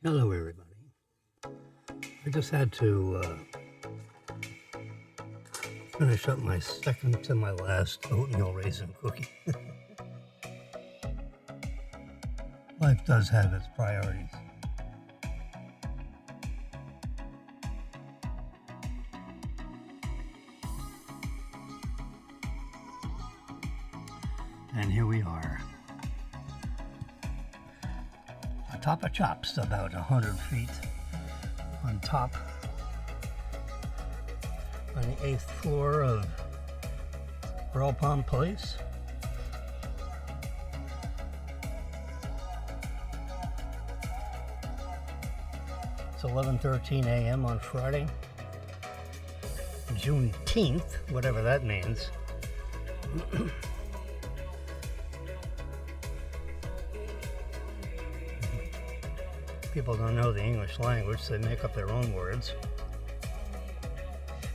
Hello, everybody. I just had to finish up my second to my last oatmeal raisin cookie. Life does have its priorities. And here we are. Top of Chops, about 100 feet on top on the 8th floor of Earl Palm Place. It's 11:13 a.m. on Friday, Juneteenth, whatever that means. People don't know the English language, so they make up their own words.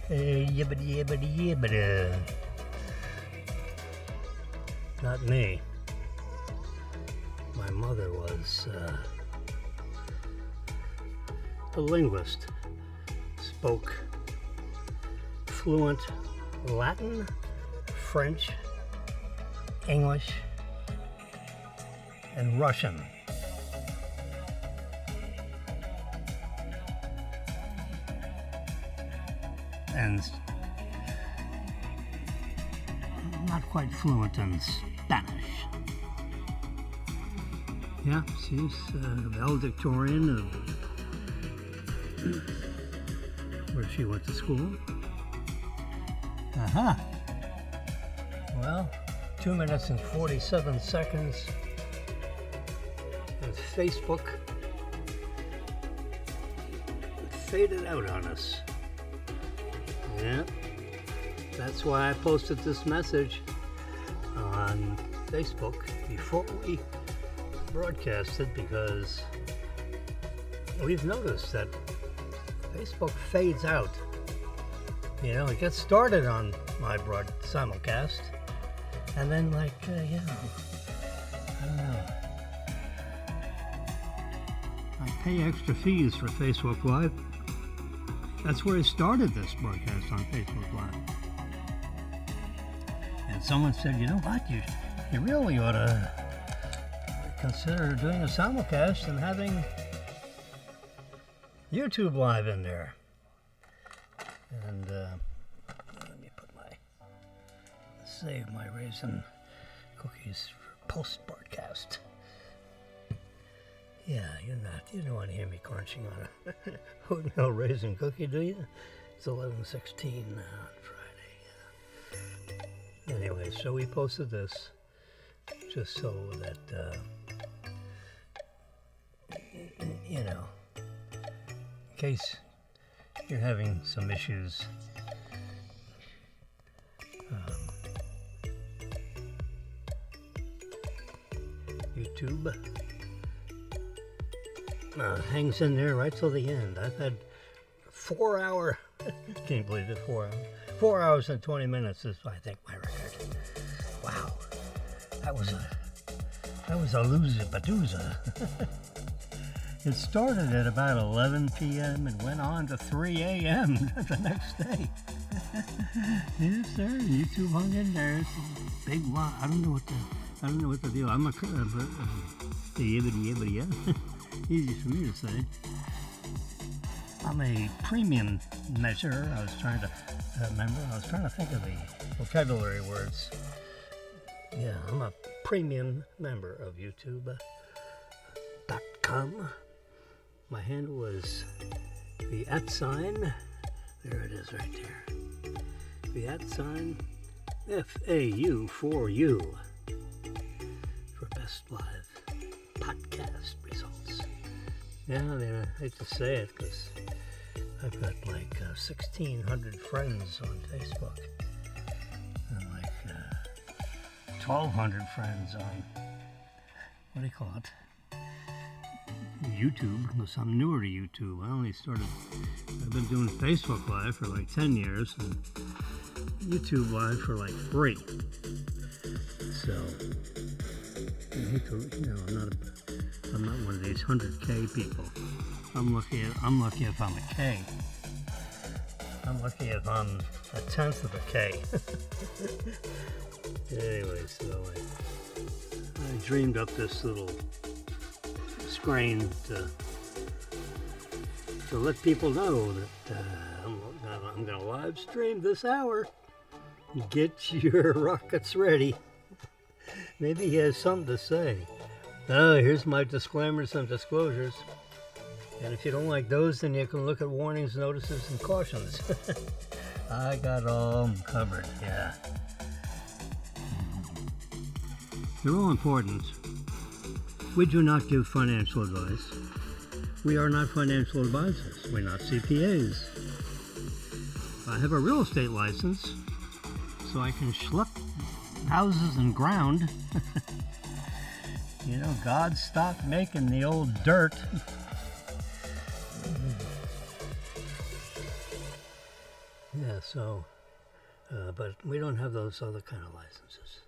Yibbity yibbity yibbity. Not me. My mother was a linguist. Spoke fluent Latin, French, English, and Russian. And not quite fluent in Spanish. Yeah, she's valedictorian of where she went to school. Well, 2 minutes and 47 seconds. And Facebook faded out on us. Yeah, that's why I posted this message on Facebook before we broadcasted, because we've noticed that Facebook fades out. You know, it gets started on my simulcast, and then I don't know. I pay extra fees for Facebook Live. That's where I started this broadcast, on Facebook Live. And someone said, you know what, you really ought to consider doing a simulcast and having YouTube Live in there. And let me save my raisin cookies for post-broadcast. Yeah, you don't want to hear me crunching on a oatmeal raisin cookie, do you? It's 11:16 on Friday. Anyway, so we posted this just so that, in case you're having some issues, YouTube hangs in there right till the end. I've had 4 hour, can't believe it, 4 hours. 4 hours and 20 minutes is, I think, my record. Wow, that was a loser-badooza. It started at about 11 p.m. and went on to 3 a.m. the next day. Yes, sir. YouTube hung in there. It's a big lot. I don't know what the deal. I'm a yibbity. Easy for me to say. I'm a premium measure. I was trying to think of the vocabulary words. Yeah, I'm a premium member of YouTube.com. My handle is the @. There it is right there. The @FAU for you. For best live podcast results. Yeah, I mean, I hate to say it because I've got 1,600 friends on Facebook and 1,200 friends on, what do you call it, YouTube, because I'm newer to YouTube. I've been doing Facebook Live for 10 years and YouTube Live for 3. So, I hate to, I'm not one of these 100K people. I'm lucky if I'm a K. I'm lucky if I'm a tenth of a K. Anyway, so I dreamed up this little screen to let people know that I'm going to live stream this hour. Get your rockets ready. Maybe he has something to say. Oh, here's my disclaimers and disclosures. And if you don't like those, then you can look at warnings, notices, and cautions. I got all covered, yeah. They're all important. We do not give financial advice. We are not financial advisors. We're not CPAs. I have a real estate license, so I can schlepp houses and ground. You know, God stopped making the old dirt. Yeah, so, but we don't have those other kind of licenses.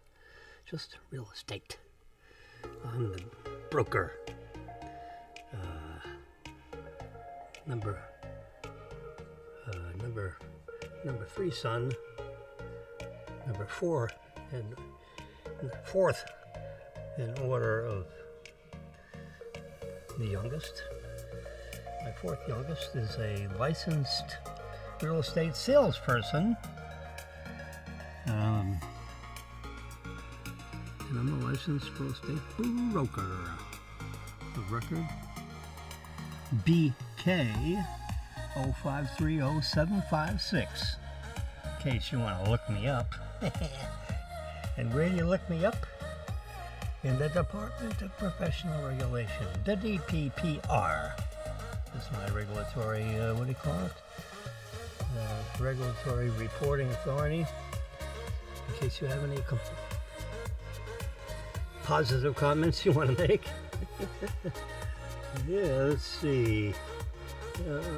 Just real estate. I'm the broker. Number 3 son. Number 4 and fourth in order of the youngest. My 4th youngest is a licensed real estate salesperson. And I'm a licensed real estate broker. The record BK0530756. In case you want to look me up. And where do you look me up? In the Department of Professional Regulation, the DPPR. This is my regulatory, what do you call it? Regulatory Reporting Authority. In case you have any positive comments you want to make. Yeah, let's see.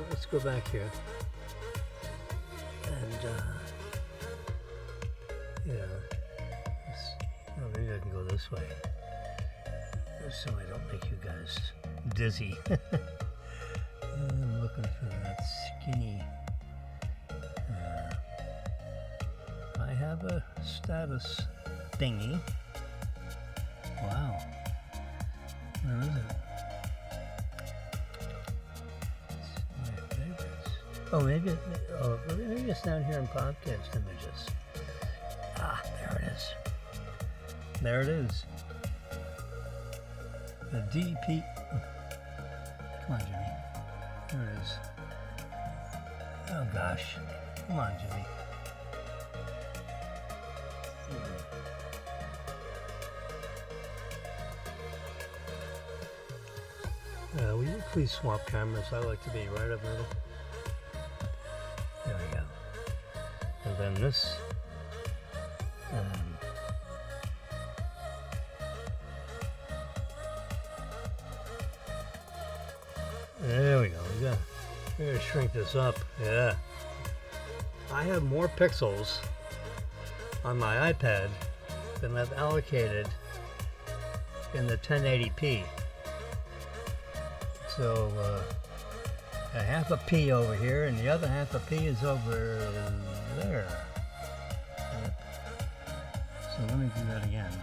Let's go back here. And, maybe I can go this way. So I don't make you guys dizzy. I'm looking for that skinny. I have a status thingy. Wow. Where is it? It's my favorites. Oh, maybe it's down here in podcast images. Ah, there it is. There it is. The DP. Come on, Jimmy. There it is. Oh gosh. Come on, Jimmy. Will you please swap cameras? I like to be right up middle. There we go. And then this. There we go. We're going to shrink this up. Yeah. I have more pixels on my iPad than I've allocated in the 1080p. So a half a P over here and the other half a P is over there. So let me do that again.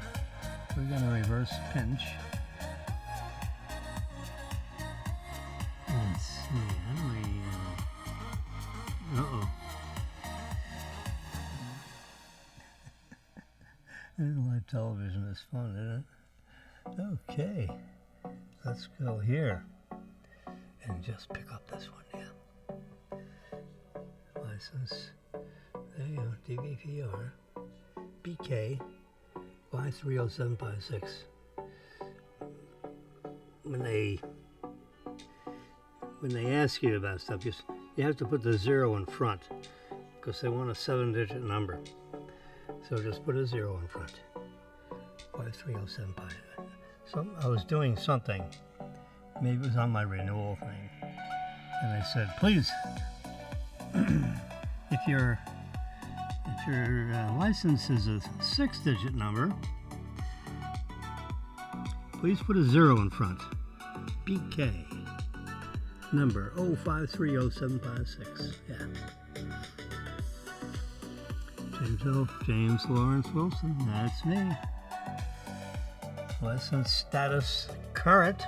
We're going to reverse pinch. Let's see, how do I, uh-oh. Live television is fun, isn't it? Okay, let's go here and just pick up this one, yeah. License, there you go, DVPR, BK, 530756. When they ask you about stuff, you have to put the 0 in front because they want a 7-digit number. So just put a 0 in front. 53075. So I was doing something. Maybe it was on my renewal thing. And I said, please, if your license is a 6-digit number, please put a 0 in front. BK. number 0530-756. Yeah. James Lawrence Wilson, that's me. License status current.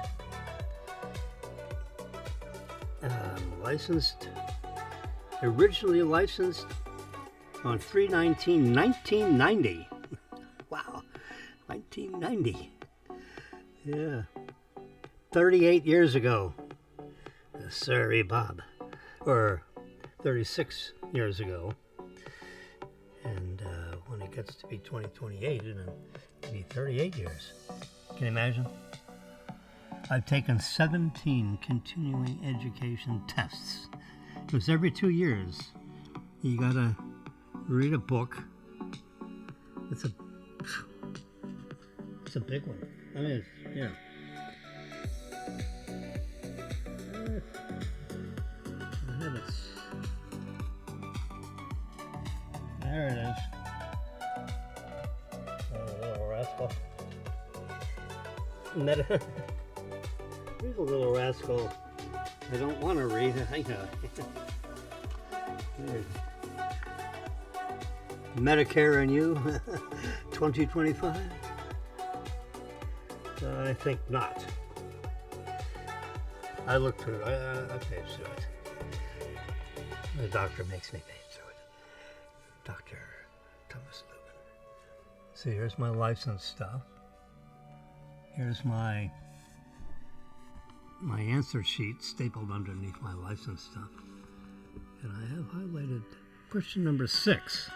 Originally licensed on 3/19/1990. Wow, 1990. Yeah, 38 years ago. Sorry, Bob. Or 36 years ago. And when it gets to be 2028, it'll be 38 years. Can you imagine? I've taken 17 continuing education tests. Because every 2 years, you gotta read a book. It's a big one. I mean, yeah. There it is. Oh, little rascal. Here's a little rascal. I don't want to read it. I know. Medicare and You, 2025? I think not. I looked through it. I paid through it. The doctor makes me pay through it. Dr. Thomas Lubin. See, here's my license stuff. Here's my answer sheet stapled underneath my license stuff. And I have highlighted question number 6.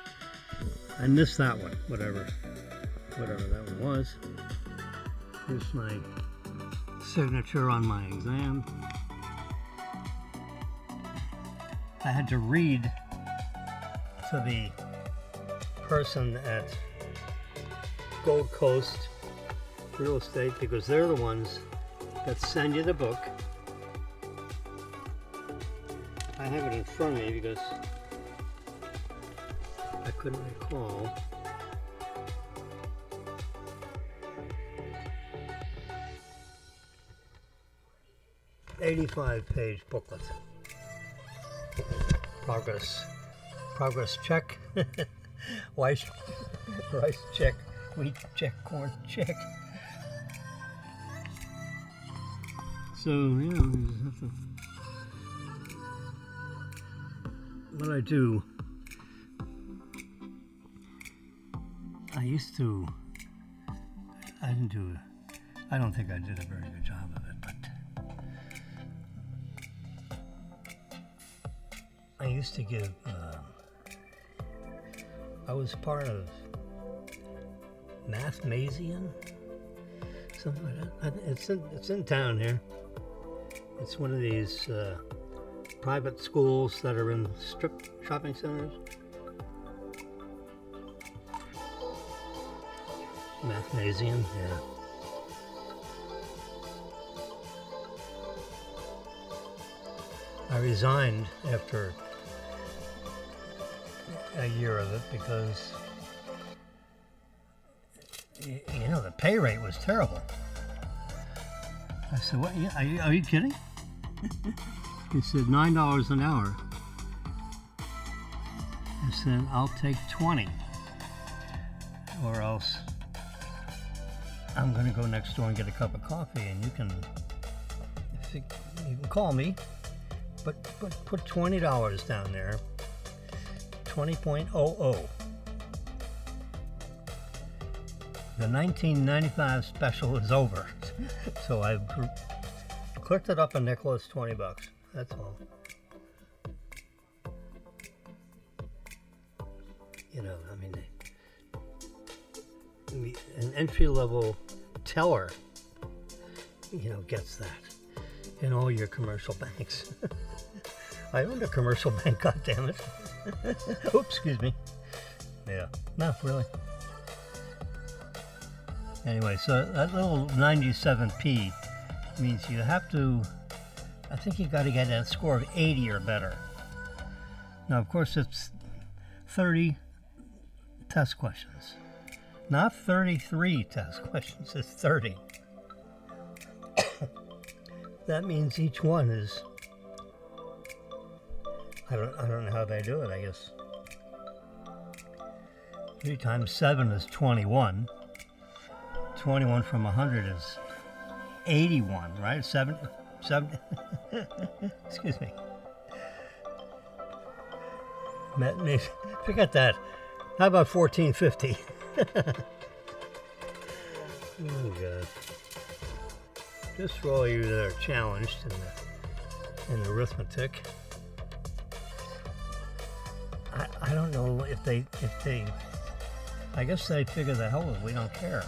I missed that one, whatever that one was. Here's my signature on my exam. I had to read to the person at Gold Coast Real Estate because they're the ones that send you the book. I have it in front of me because I couldn't recall. $85-page booklet. Progress check. rice check. Wheat check. Corn check. So yeah, what I do. I don't think I did a very good job of it, but I used to give, I was part of Mathmasian, something like that. It's in town here. It's one of these private schools that are in strip shopping centers. Mathmasian, yeah. I resigned after a year of it because, you know, the pay rate was terrible. I said, "What? Are you kidding?" He said, $9 an hour. I said, "I'll take 20, or else I'm going to go next door and get a cup of coffee, and you can call me, but put $20 down there, 20.00. The 1995 special is over, so I clicked it up a nickel. It's $20. That's all. You know, I mean, an entry-level teller, you know, gets that in all your commercial banks. I owned a commercial bank, goddammit. Oops, excuse me. Yeah, no, really. Anyway, so that little 97p means you have to, I think you got to get a score of 80 or better. Now, of course, it's 30 test questions. Not 33 test questions, it's 30. That means each one is I don't know how they do it. I guess 3 times 7 is 21. 21 from 100 is 81, right? 7. Excuse me. Forget that. How about 1450? Oh, God. Just for all you that are challenged in arithmetic. I don't know if they, I guess they figure the hell with it, we don't care.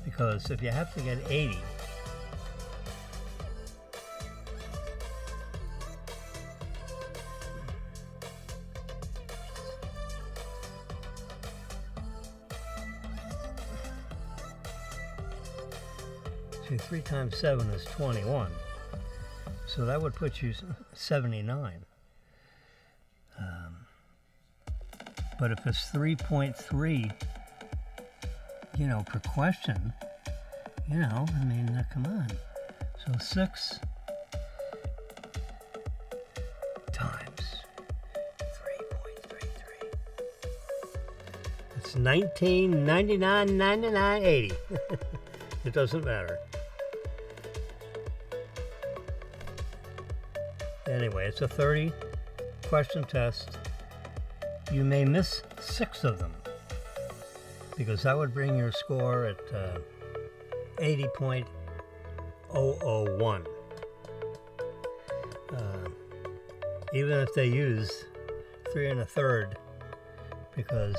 Because if you have to get 80, see, 3 times 7 is 21. So that would put you 79. But if it's 3.3, per question, I mean, come on. So 6 times 3.33. It's 19, 99, 99, 80. It doesn't matter. Anyway, it's a 30 question test. You may miss 6 of them because that would bring your score at 80.001. Even if they use 3 1/3, because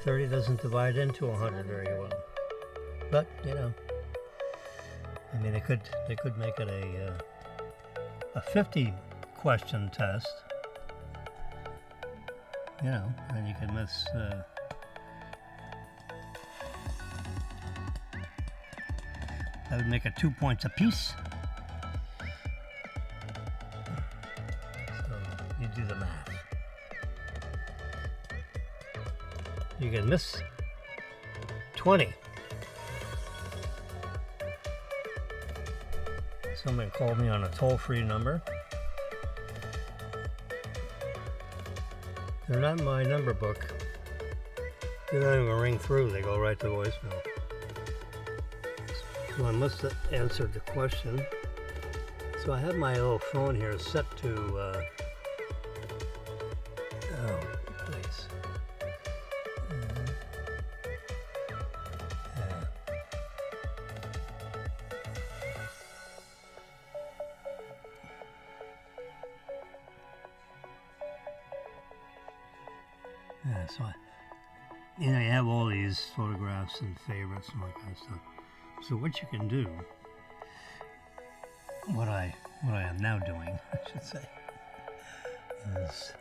30 doesn't divide into 100 very well. But I mean, they could make it a 50 question test. And you can miss that would make it 2 points apiece. So you do the math. You can miss 20. Somebody called me on a toll-free number. They're not in my number book. They don't even ring through. They go right to voicemail. So I must have answered the question. So I have my little phone here set to... oh, please. Yeah, so you have all these photographs and favorites and all that kind of stuff. So what you can do, what I am now doing, I should say, is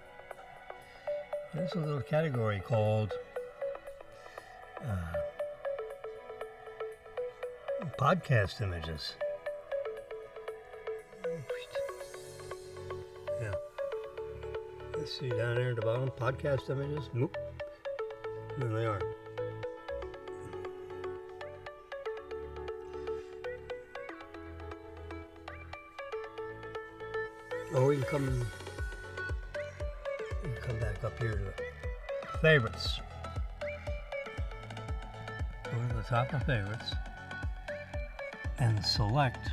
there's a little category called podcast images. Yeah. You see down there at the bottom, podcast images. Nope. There they are. Or we can come back up here to favorites. Go to the top of favorites and select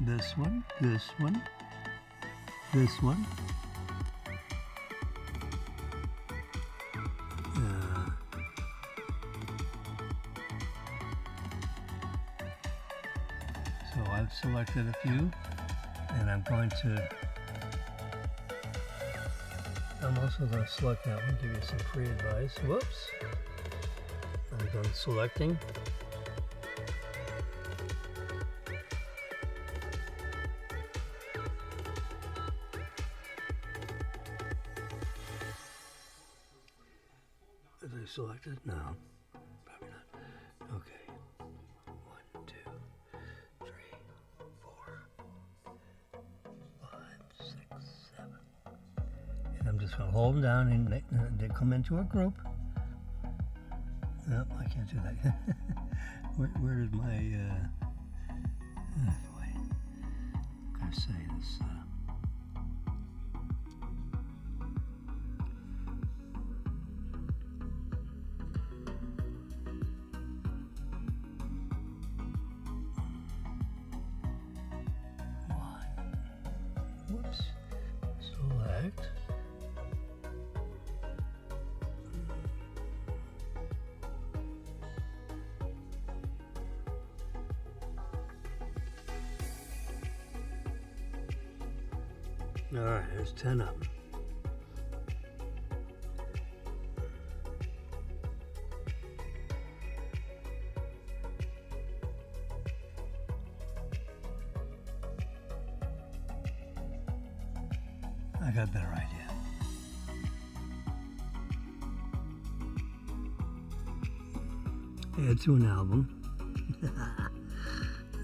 this one, this one, this one. So I've selected a few. And I'm also going to select that one, give you some free advice. Whoops. I'm done selecting. Have I selected? No, probably not. Okay. 1, 2, 3, 4, 5, 6, 7. And I'm just going to hold them down and they come into a group. No, I can't do that. Where did my... wait. I say this? Whoops. Select. All right, there's 10 of them. I got a better idea. Add to an album.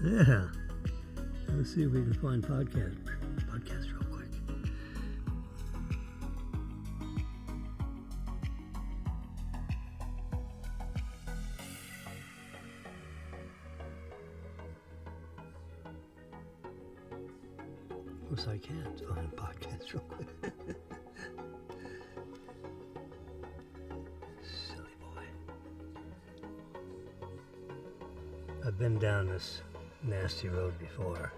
Yeah. Let's see if we can find podcasts real quick. Of course, I can't find podcasts real quick. Silly boy. I've been down this nasty road before.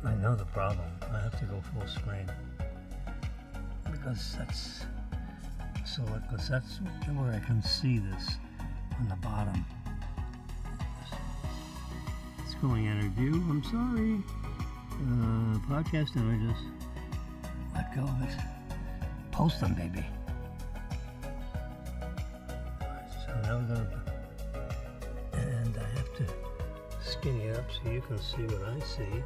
I know the problem. I have to go full screen because that's where I can see this on the bottom. It's going interview. I'm sorry. Podcast images. Let go of it. Post them, baby. So now we're gonna, and I have to skinny up so you can see what I see.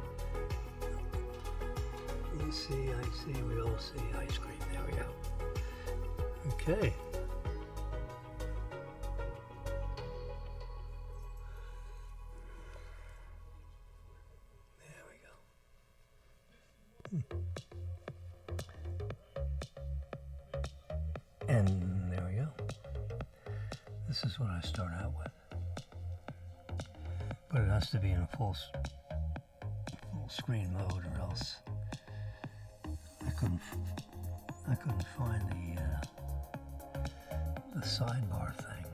You see, I see, we all see ice cream. There we go. Okay. There we go. And there we go. This is what I start out with. But it has to be in full screen mode or else I couldn't find the sidebar thing.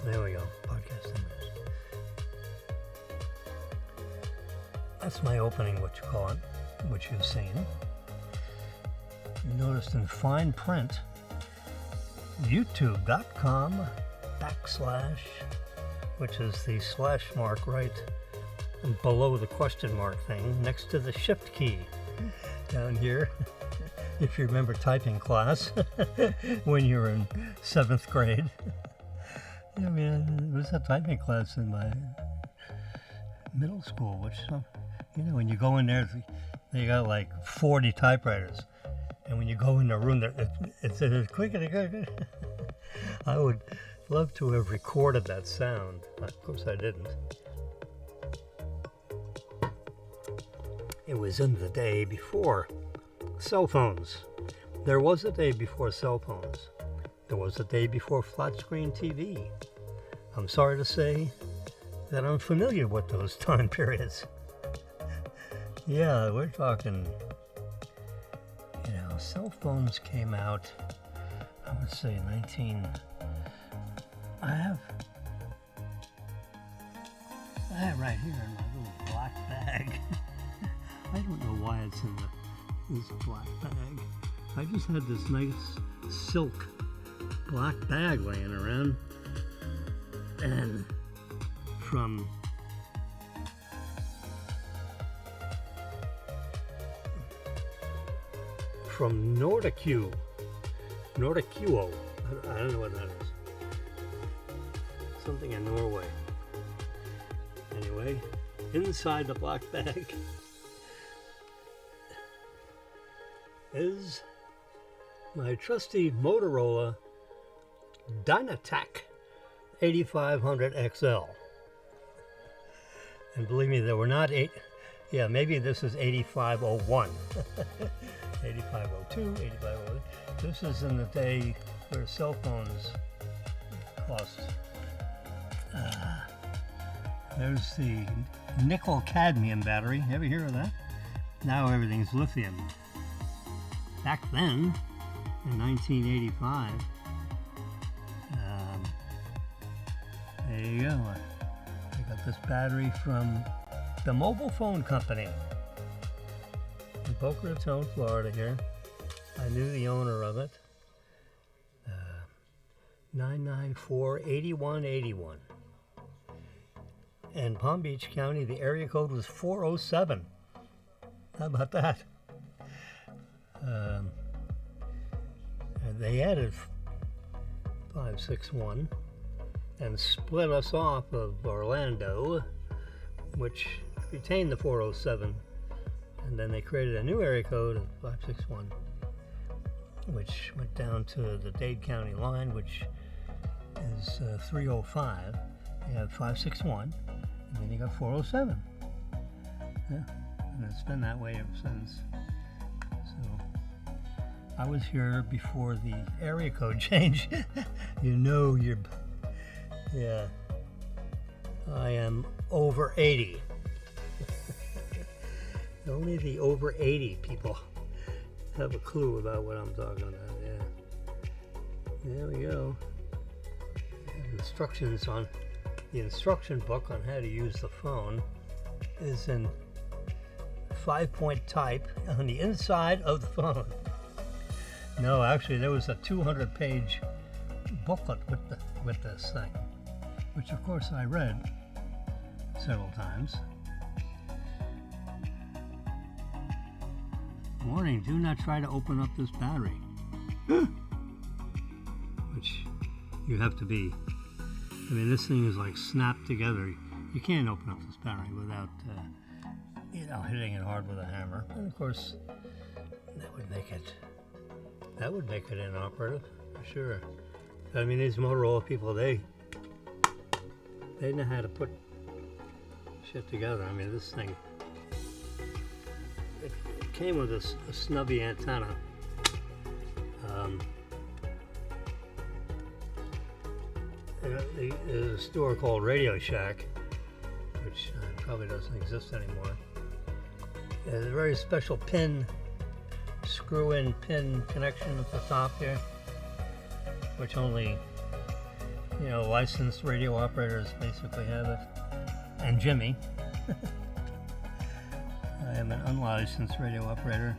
There we go, podcast images. That's my opening, what you call it, which you've seen. You noticed in fine print, youtube.com/ which is the slash mark right below the question mark thing, next to the shift key down here. If you remember typing class when you were in 7th grade. I mean, it was a typing class in my middle school, which, when you go in there, they got like 40 typewriters. And when you go in the room, it's clickety. I would love to have recorded that sound. Of course, I didn't. It was in the day before cell phones. There was a day before cell phones. There was a day before flat screen TV. I'm sorry to say that I'm familiar with those time periods. Yeah, we're talking, cell phones came out, I would say I have right here in my little black bag. I don't know why it's in this black bag. I just had this nice silk black bag laying around, and from Nordicuo. I don't know what that is. Something in Norway. Anyway, inside the black bag is my trusty Motorola Dynatac 8500 XL. And believe me, there were not yeah, maybe this is 8501. 8502, 8503. This is in the day where cell phones cost. There's the nickel cadmium battery. Ever hear of that? Now everything's lithium. Back then, in 1985, there you go. I got this battery from the mobile phone company in Boca Raton, Florida here. I knew the owner of it. 994-8181. In Palm Beach County, the area code was 407. How about that? And they added 561 and split us off of Orlando, which retained the 407. And then they created a new area code of 561, which went down to the Dade County line, which is 305. You have 561, and then you got 407. Yeah, and it's been that way ever since. So I was here before the area code change. You know, yeah. I am over 80. Only the over 80 people have a clue about what I'm talking about. Yeah. There we go. Instructions on the instruction book on how to use the phone is in 5-point type on the inside of the phone. No, actually, there was a 200-page booklet with this thing, which of course I read several times. Warning, do not try to open up this battery. Which you have to be. I mean, this thing is like snapped together. You can't open up this battery without, hitting it hard with a hammer. And of course, that would make it inoperative, for sure. I mean, these Motorola people, they know how to put shit together. I mean, this thing, it came with a snubby antenna. There's a store called Radio Shack, which probably doesn't exist anymore. There's a very special screw-in pin connection at the top here, which only, licensed radio operators basically have it. And Jimmy. I am an unlicensed radio operator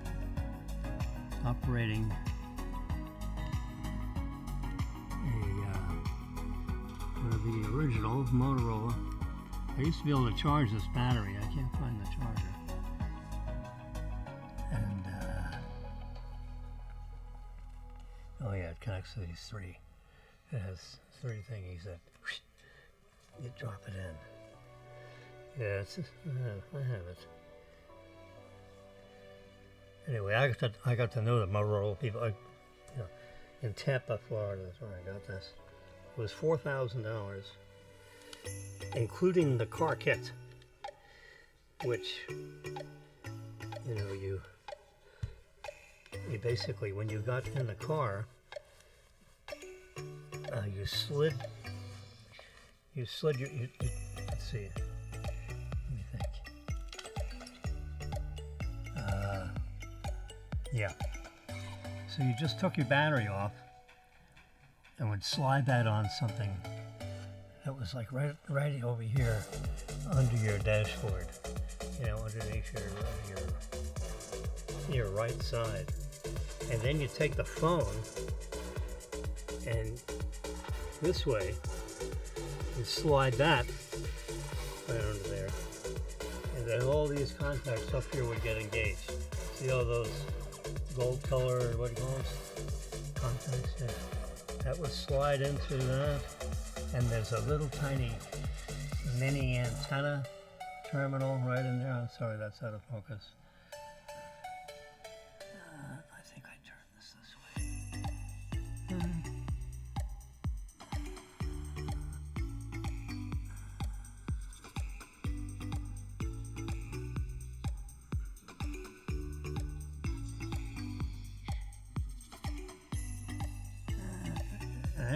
operating the original Motorola. I used to be able to charge this battery. I can't find the charger. And oh yeah, it connects to these three. It has three thingies that you drop it in. Yeah, I have it. Anyway, I got to know the Motorola people. In Tampa, Florida. That's where I got this. It was $4,000, including the car kit, which you basically, when you got in the car, you slid your let's see, let me think. Yeah. So you just took your battery off and would slide that on something that was like right over here under your dashboard, underneath your right side. And then you take the phone and this way you slide that right under there. And then all these contacts up here would get engaged. See all those gold color, what do you call them? Contacts? Yeah. That would slide into that, and there's a little tiny mini antenna terminal right in there. I'm sorry, that's out of focus. I think I turned this way.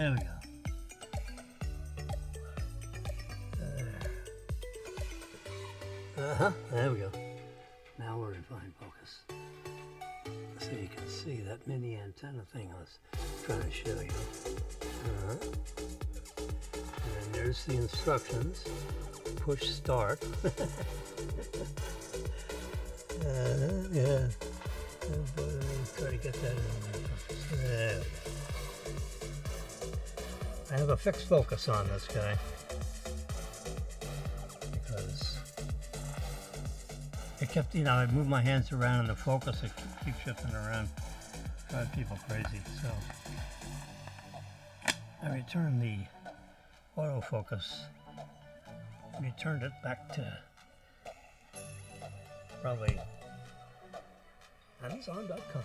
There we go. There we go. Now we're in fine focus. So you can see that mini antenna thing I was trying to show you. And then there's the instructions. Push start. Yeah. Try to get that in there. There. I have a fixed focus on this guy because it kept, I'd move my hands around and the focus would keep shifting around, drive people crazy. So I returned the autofocus, returned it back to probably Amazon.com.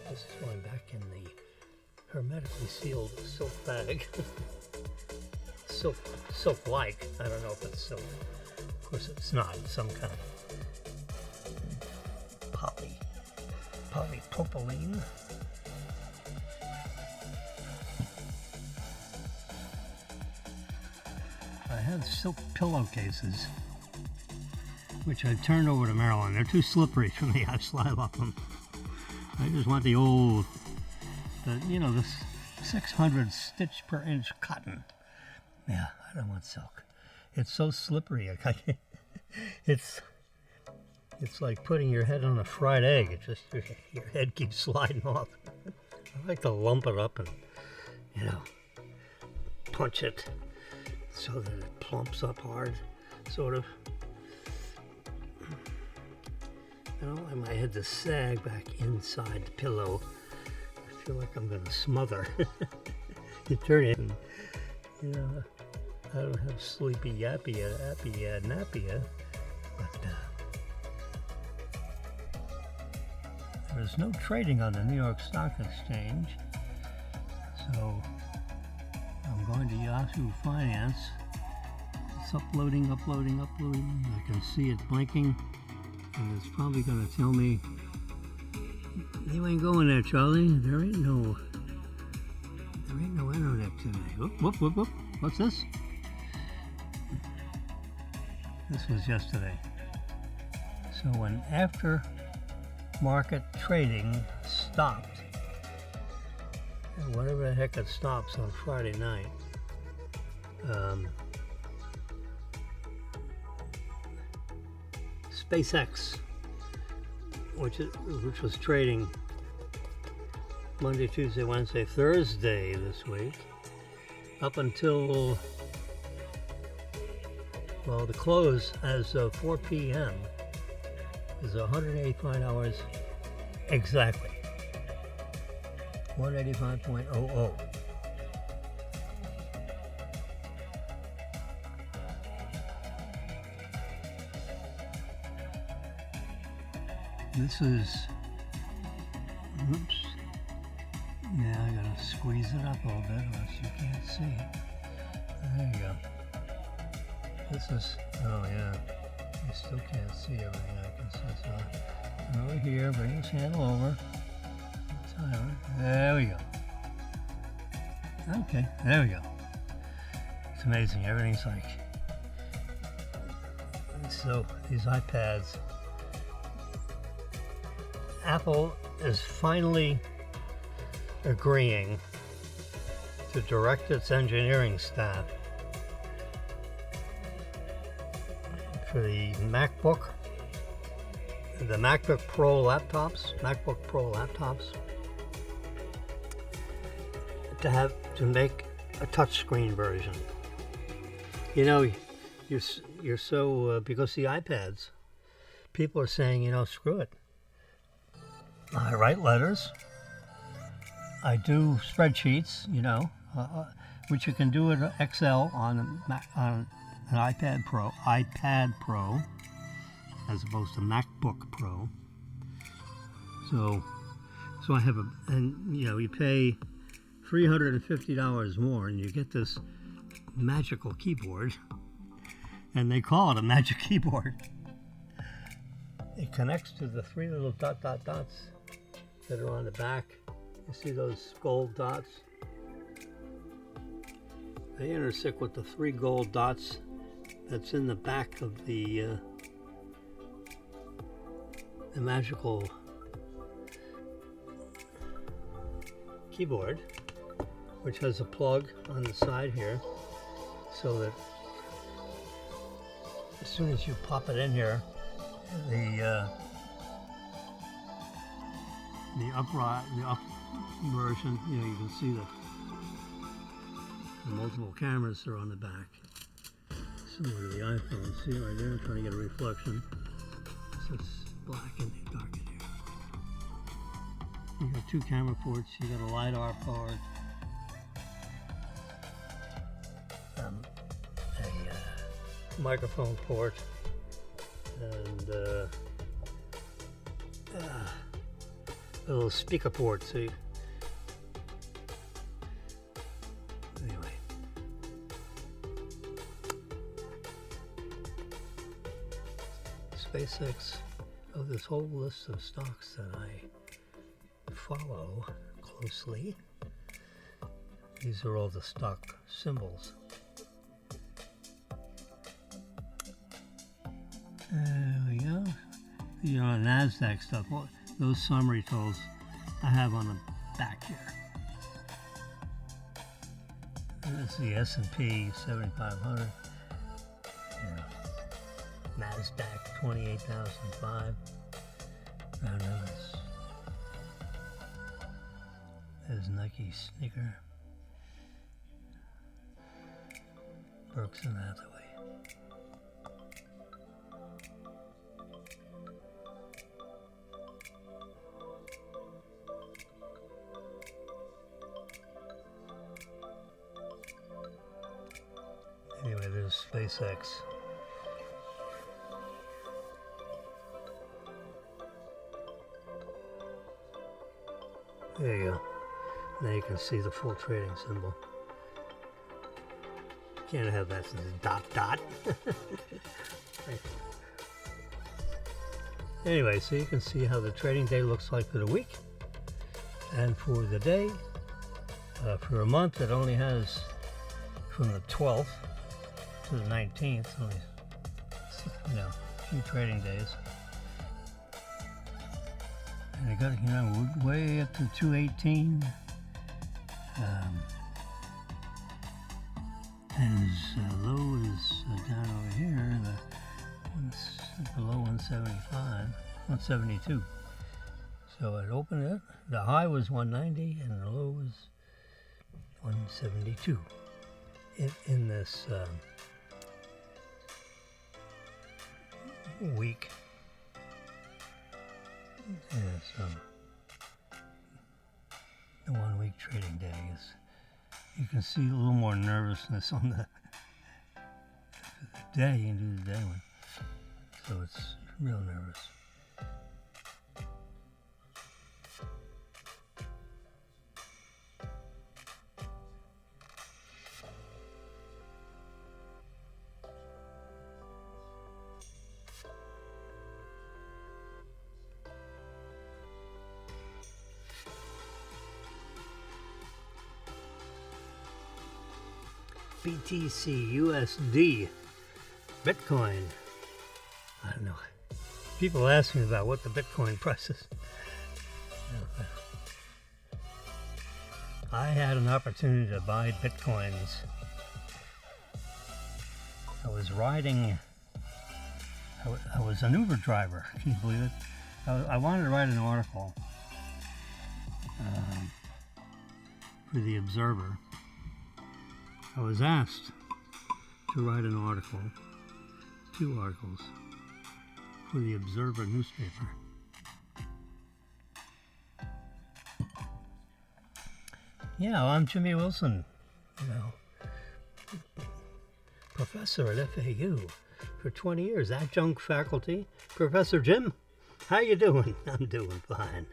This is going back in the hermetically sealed silk bag. Silk-like. I don't know if it's silk. Of course it's not. It's some kind of polypropylene. I have silk pillowcases, which I've turned over to Marilyn. They're too slippery for me. I slide off them. I just want the old, the 600 stitch per inch cotton. Yeah, I don't want silk. It's so slippery. It's like putting your head on a fried egg. It just, your head keeps sliding off. I like to lump it up and, punch it so that it plumps up hard, sort of. I don't like my head to sag back inside the pillow. I feel like I'm gonna smother. You turn it and, I don't have sleepy yappy nappy, but there's no trading on the New York Stock Exchange, so I'm going to Yahoo Finance. It's uploading. I can see it blinking, and it's probably going to tell me, you ain't going there, Charlie. There ain't no internet today. Whoop. What's this? This was yesterday. So when after market trading stopped, and whatever the heck it stops on Friday night, SpaceX, which was trading Monday, Tuesday, Wednesday, Thursday this week, up until, the close as of 4 p.m. is 185 hours exactly. 185.00. This is, oops. Yeah, I gotta squeeze it up a little bit or else you can't see it. There you go. This is, oh yeah, you still can't see everything I can see. So over here, bring this handle over. Timer. There we go. Okay, there we go. It's amazing, everything's like, so these iPads, Apple is finally agreeing to direct its engineering staff for the MacBook Pro laptops, to make a touchscreen version. You're so because the iPads, people are saying, screw it. I write letters. I do spreadsheets, which you can do in Excel on an iPad Pro, as opposed to MacBook Pro. So I have you pay $350 more, and you get this magical keyboard, and they call it a magic keyboard. It connects to the three little dots that are on the back. You see those gold dots They intersect with the 3 gold dots that's in the back of the magical keyboard, which has a plug on the side here, so that as soon as you pop it in here, the up version, you know, you can see that the multiple cameras are on the back, similar to the iPhone. See right there, I'm trying to get a reflection. So it's black and dark in here. You got 2 camera ports. You got a LiDAR port, a microphone port, and a little speaker port. See. Anyway. SpaceX, this whole list of stocks that I follow closely. These are all the stock symbols. There we go. You know, NASDAQ stuff. Well, those summary totals I have on the back here. This is the S&P 7,500. Yeah. NASDAQ 28,005. There's Nike sneaker. Berkshire Hathaway. Anyway, there's SpaceX. There you go. Now you can see the full trading symbol. Can't have that dot. Anyway, so you can see how the trading day looks like for the week. And for the day, for a month, it only has from the 12th to the 19th, only, you know, a few trading days. And I got, you know, way up to 218. And as low as down over here, below 175, 172. So it opened it. The high was 190 and the low was 172 in this week. Yeah, so the 1 week trading day is, you can see a little more nervousness on the day into the day one. So it's real nervous. BTC, USD, Bitcoin. I don't know. People ask me about what the Bitcoin price is. I had an opportunity to buy Bitcoins. I was riding, I was an Uber driver, can you believe it? I wanted to write an article for the Observer. I was asked to write an article, 2 articles, for the Observer newspaper. Yeah, well, I'm Jimmy Wilson, you know, professor at FAU for 20 years, adjunct faculty. Professor Jim, how you doing? I'm doing fine,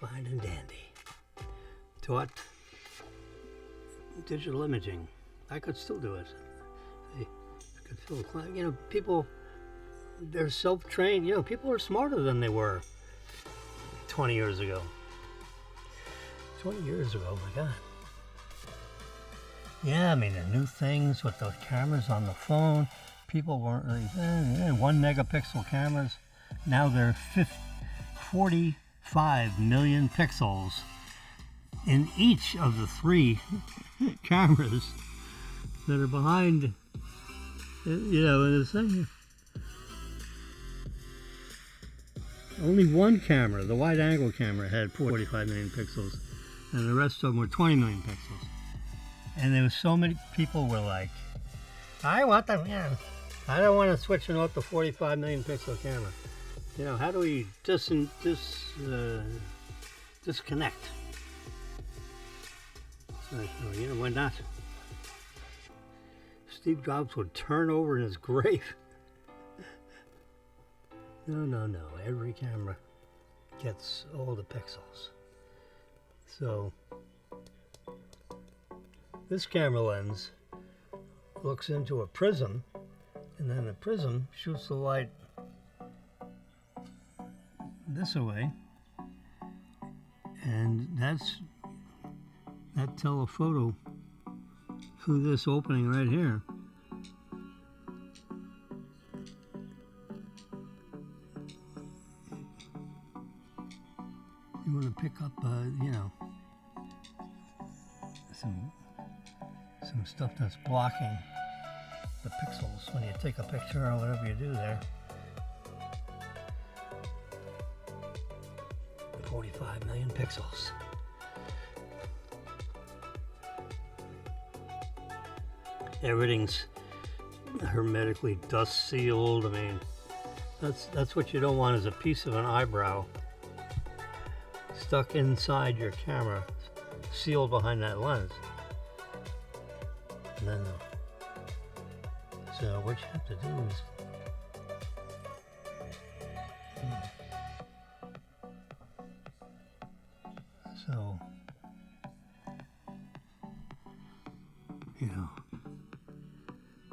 fine and dandy. Taught digital imaging. I could still do it. I could fill a class. You know, people, they're self-trained. You know, people are smarter than they were 20 years ago. 20 years ago, my God. Yeah, I mean, the new things with those cameras on the phone, people weren't really, 1 megapixel cameras. Now they're 45 million pixels in each of the 3 cameras that are behind, in the thing. Only one camera, the wide angle camera, had 45 million pixels, and the rest of them were 20 million pixels. And there was so many people were like, I want them, I don't want to switch and off the 45 million pixel camera. How do we disconnect? So, why not? Steve Jobs would turn over in his grave. No. Every camera gets all the pixels. So this camera lens looks into a prism, and then the prism shoots the light this way, and that telephoto through this opening right here. You want to pick up, some stuff that's blocking the pixels when you take a picture or whatever you do there. 45 million pixels. Everything's hermetically dust sealed. I mean, that's what you don't want, is a piece of an eyebrow stuck inside your camera, sealed behind that lens. No. So what you have to do is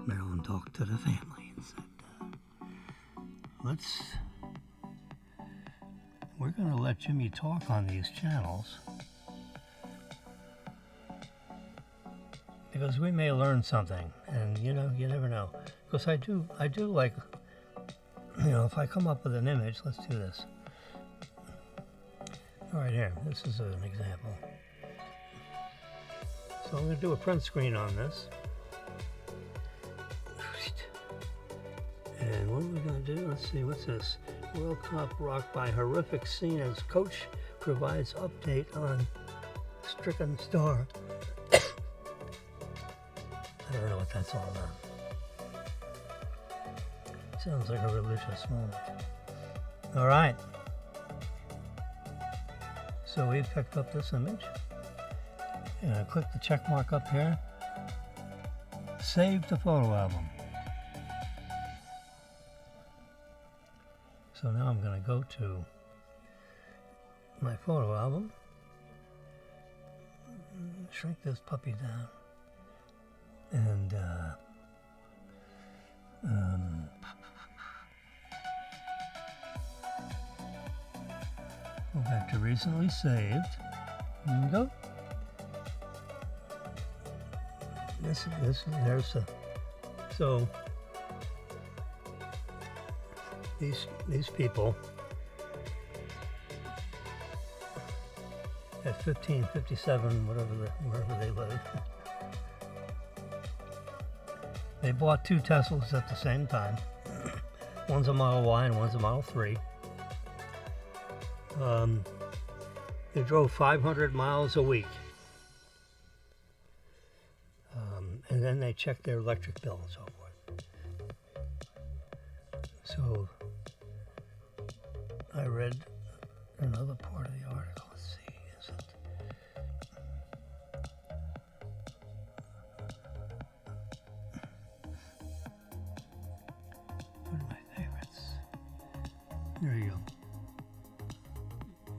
Marilyn talked to the family and said, we're going to let Jimmy talk on these channels, because we may learn something, and you never know. Because I do like, if I come up with an image, let's do this. All right, here, this is an example. So I'm going to do a print screen on this. And what are we going to do? Let's see, what's this? World Cup rocked by horrific scene as coach provides update on stricken star. I don't know what that's all about. Sounds like a religious moment. All right. So we picked up this image. And I click the check mark up here. Save to photo album. So now I'm going to go to my photo album, shrink this puppy down, and go back to recently saved. There we go. There's a, so these people at 1557, wherever they live, they bought 2 Teslas at the same time. One's a Model Y and one's a Model 3. They drove 500 miles a week. And then they checked their electric bill and so forth. So I read another part of the article. Let's see, is it? One of my favorites. There you go.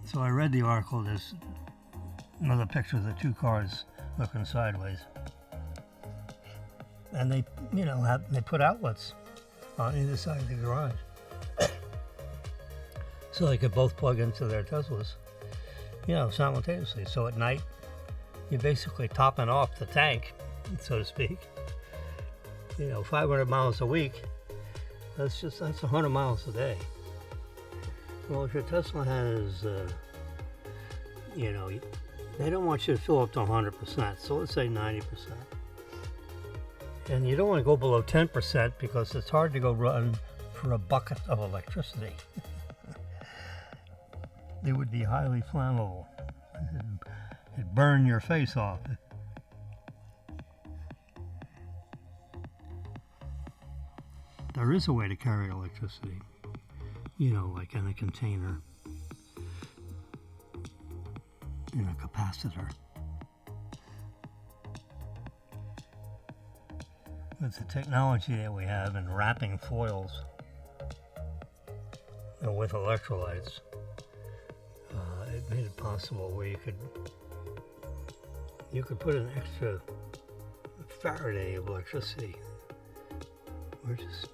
So I read the article. There's another picture of the 2 cars looking sideways. And they, they put outlets on either side of the garage. So they could both plug into their Teslas, simultaneously. So at night, you're basically topping off the tank so to speak. 500 miles a week. That's 100 miles a day. Well, if your Tesla has, they don't want you to fill up to 100%. So let's say 90%. And you don't want to go below 10% because it's hard to go run for a bucket of electricity. It would be highly flammable. It'd burn your face off. There is a way to carry electricity, like in a container, in a capacitor. With the technology that we have in wrapping foils with electrolytes, it made it possible where you could put an extra Faraday of electricity. We're just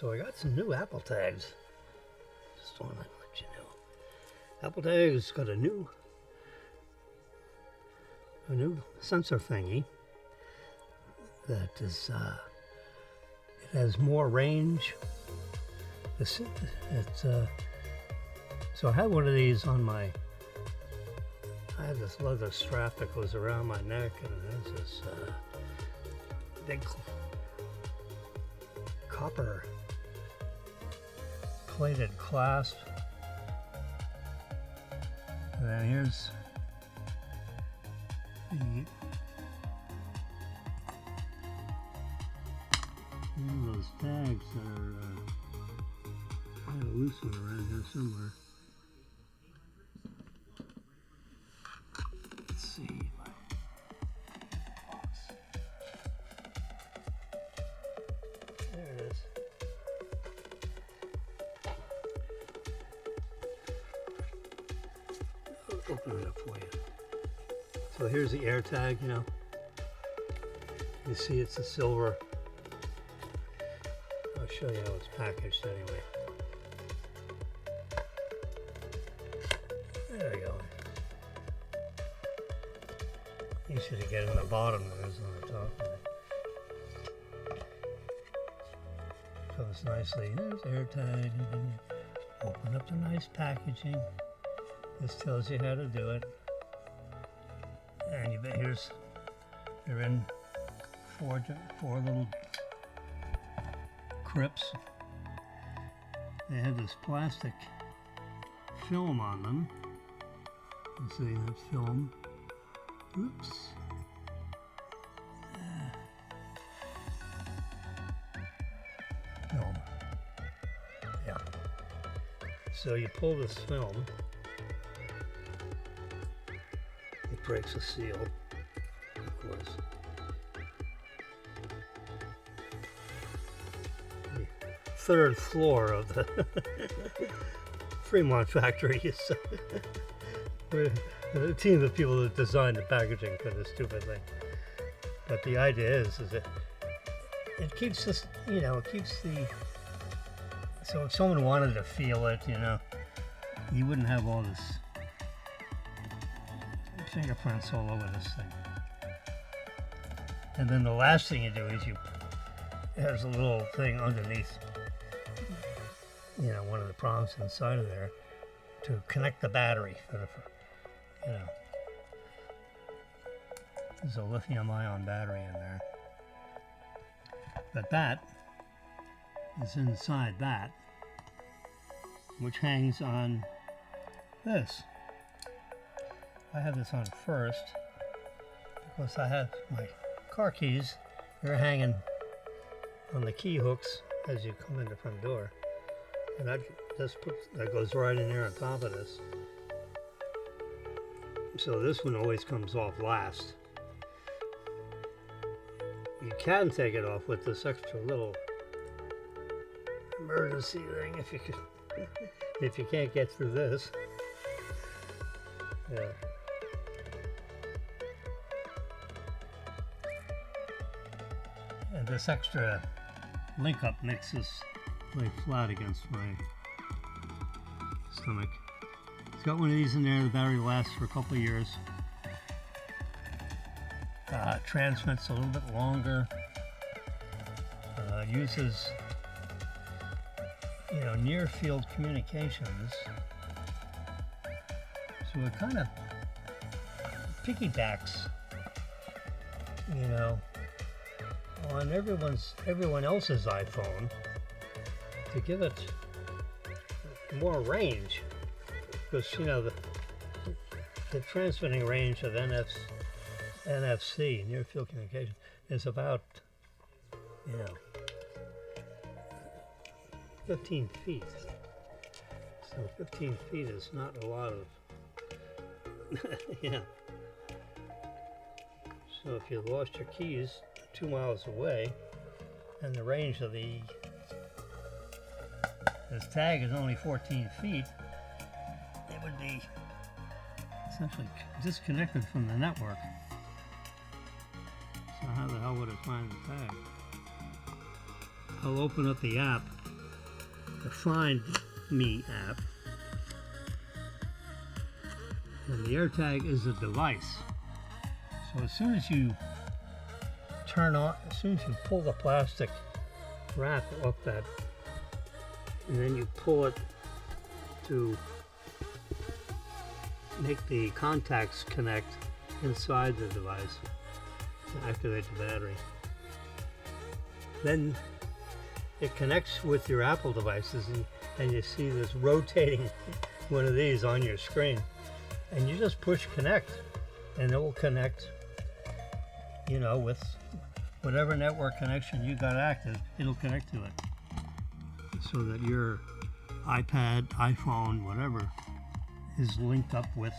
So I got some new Apple tags. Just want to let you know. Apple tags got a new sensor thingy that is it has more range. So I had one of these on I have this leather strap that goes around my neck, and it has this big copper plated clasp, and then here's those tags that are I have a loose one around here somewhere. Let's see. There it is. Open it up for you. So here's the air tag, You see it's a silver. I'll show you how it's packaged anyway. There we go. Easier to get in the bottom than it is on the top. Comes nicely. There's air tag. Open up the nice packaging. This tells you how to do it. And you're in four little crypts. They have this plastic film on them. You see that film? Oops. Film. Yeah. So you pull this film. It breaks a seal, of course. The third floor of the Fremont factory is a team of people that designed the packaging for this stupid thing. But the idea is that it keeps this, it keeps the, so if someone wanted to feel it, you wouldn't have all this fingerprints all over this thing. And then the last thing you do is there's a little thing underneath, one of the prongs inside of there to connect the battery for the, there's a lithium-ion battery in there. But that is inside that, which hangs on this. I have this on first because I have my car keys. They're hanging on the key hooks as you come in the front door. And that goes right in there on top of this. So this one always comes off last. You can take it off with this extra little emergency thing if you can, if you can't get through this. Yeah. And this extra link up makes this lay flat against my stomach. It's got one of these in there. The battery lasts for a couple of years. Transmits a little bit longer. Uses, near field communications. So it kind of piggybacks, on everyone else's iPhone to give it more range, because the transmitting range of NFC, near field communication, is about 15 feet. So 15 feet is not a lot of yeah. So if you lost your keys 2 miles away, and the range of this tag is only 14 feet, it would be essentially disconnected from the network. So how the hell would it find the tag? I'll open up the app, the Find Me app, and the AirTag is a device. So as soon as you pull the plastic wrap off that, and then you pull it to make the contacts connect inside the device to activate the battery. Then it connects with your Apple devices, and you see this rotating one of these on your screen, and you just push connect, and it will connect, with whatever network connection you got active. It'll connect to it, so that your iPad, iPhone, whatever, is linked up with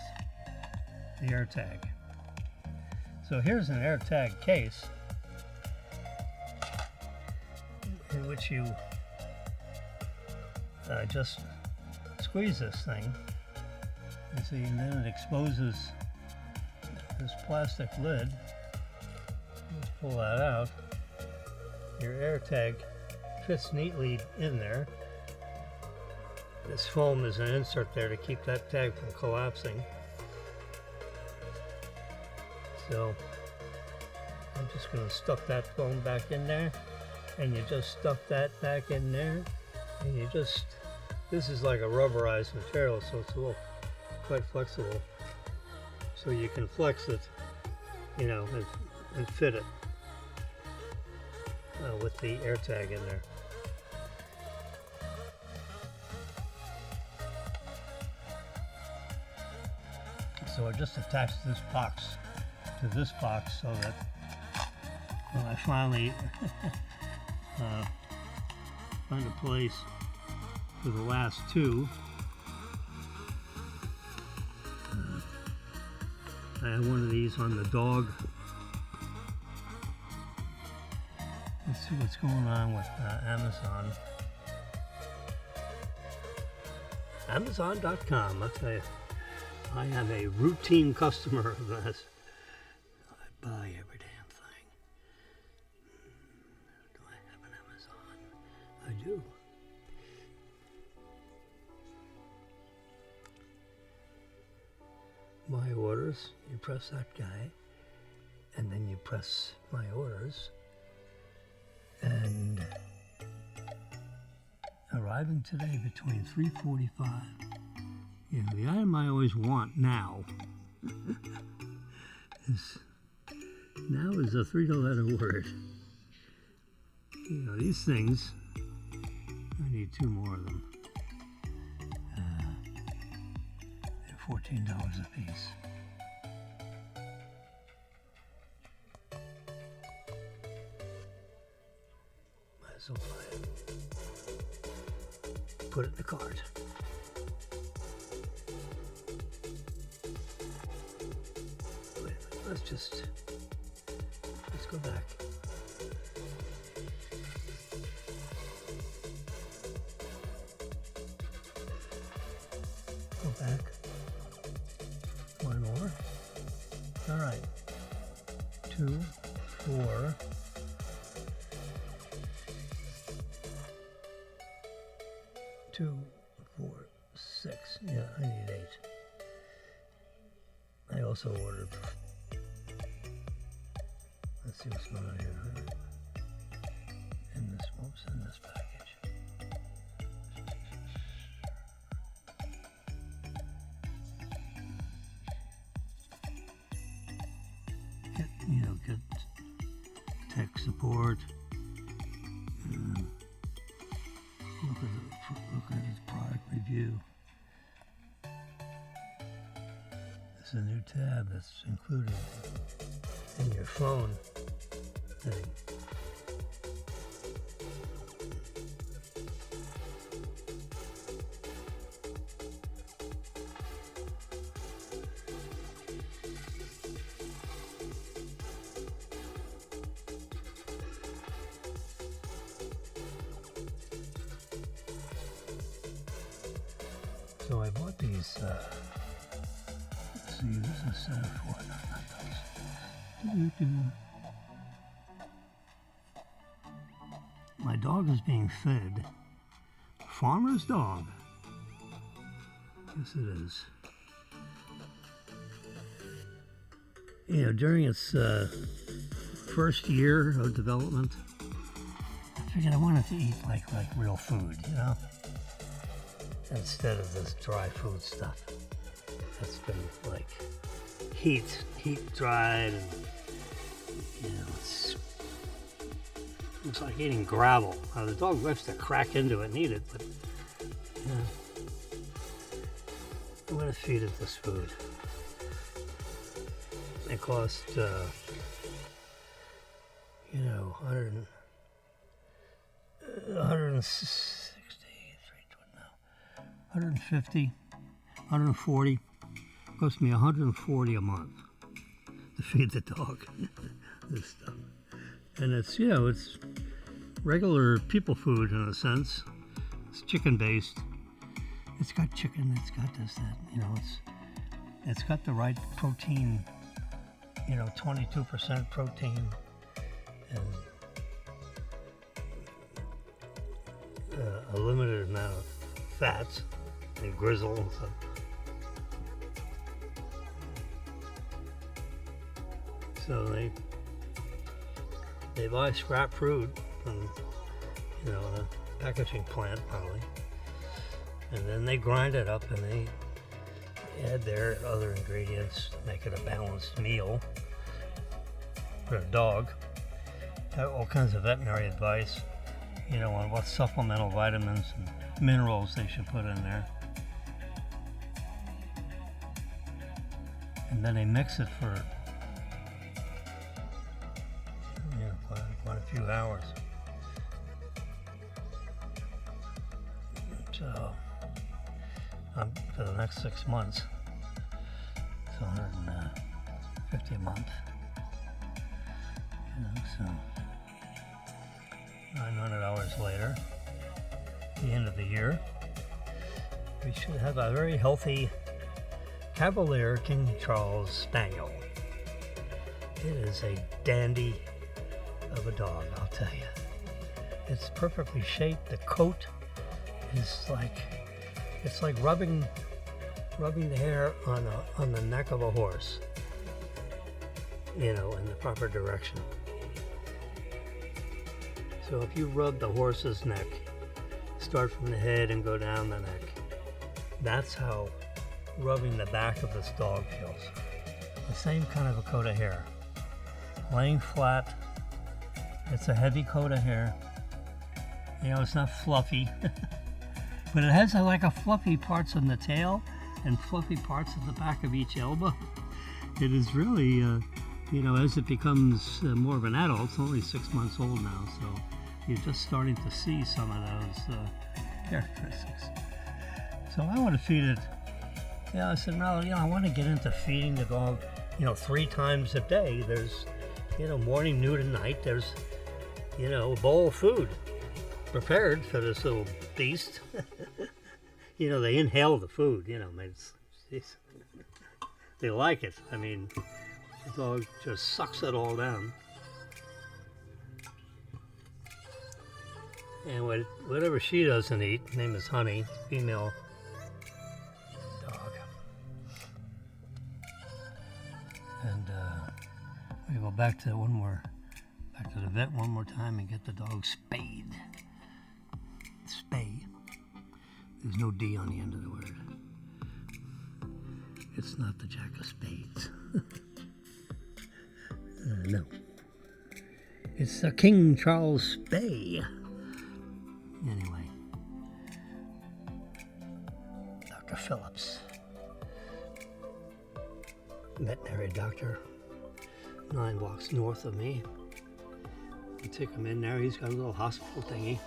the AirTag. So here's an AirTag case in which you just squeeze this thing, and see, and then it exposes this plastic lid. Let's pull that out. Your AirTag fits neatly in there. This foam is an insert there to keep that tag from collapsing. So I'm just going to stuff that foam back in there, and you just stuff that back in there, and this is like a rubberized material, so it's quite flexible. So you can flex it, and fit it with the AirTag in there. So I just attached this box to this box, so that when I finally find a place for the last two, I have one of these on the dog. Let's see what's going on with Amazon. Amazon.com, I'll tell you. I am a routine customer of this. I buy every damn thing. Do I have an Amazon? I do. My orders, you press that guy, and then you press my orders, and arriving today between 3:45. The item I always want now is a 3-letter word. These things, I need 2 more of them. They're $14 a piece. Might as well buy it. put it in the cart. Wait a minute, let's go back. Go back. One more. All right. 2, 4. 2, 4, 6. Yeah, I need 8. I also ordered. Let's see what's going on here. In this, what was in this package? Get tech support. Look at his product review. It's a new tab that's included in your phone thing. So I bought these, let's see, this is a set of 4, not those. My dog is being fed farmer's dog. Yes, it is. You know, during its first year of development, I figured I wanted to eat like real food, you know? Instead of this dry food stuff that's been like heat dried, and you know, it's like eating gravel. Now, the dog likes to crack into it and eat it, but you know, I'm gonna feed it this food. It cost you know, 150, 140, cost me 140 a month to feed the dog this stuff. And it's, you know, it's regular people food in a sense. It's chicken based. It's got chicken, it's got this, that, you know, it's got the right protein, you know, 22% protein, and a limited amount of fats and grizzle and stuff. So they buy scrap fruit from, you know, a packaging plant probably, and then they grind it up and they add their other ingredients to make it a balanced meal for a dog. Have all kinds of veterinary advice, you know, on what supplemental vitamins and minerals they should put in there. And then they mix it for, you know, quite a few hours. So, for the next 6 months, it's 150 a month. You know, so 900 hours later, at the end of the year, we should have a very healthy Cavalier King Charles Spaniel. It is a dandy of a dog, I'll tell you. It's perfectly shaped. The coat is like, it's like rubbing the hair on the neck of a horse, you know, in the proper direction. So if you rub the horse's neck, start from the head and go down the neck, that's how rubbing the back of this dog feels. The same kind of a coat of hair. Laying flat. It's a heavy coat of hair. You know, it's not fluffy. But it has like a fluffy parts on the tail and fluffy parts at the back of each elbow. It is really, you know, as it becomes more of an adult, it's only 6 months old now, so you're just starting to see some of those characteristics. So I want to feed it. Yeah, I said, no, I want to get into feeding the dog, 3 times a day. There's, morning, noon, and night. There's, a bowl of food prepared for this little beast. They inhale the food, they like it. I mean, the dog just sucks it all down. And whatever she doesn't eat, her name is Honey, female dog. And we go back to the vet one more time and get the dog spayed. Spay. There's no D on the end of the word. It's not the Jack of Spades. No. It's the King Charles Spay. Anyway. Dr. Phillips. Veterinary doctor. 9 blocks north of me. I take him in there. He's got a little hospital thingy.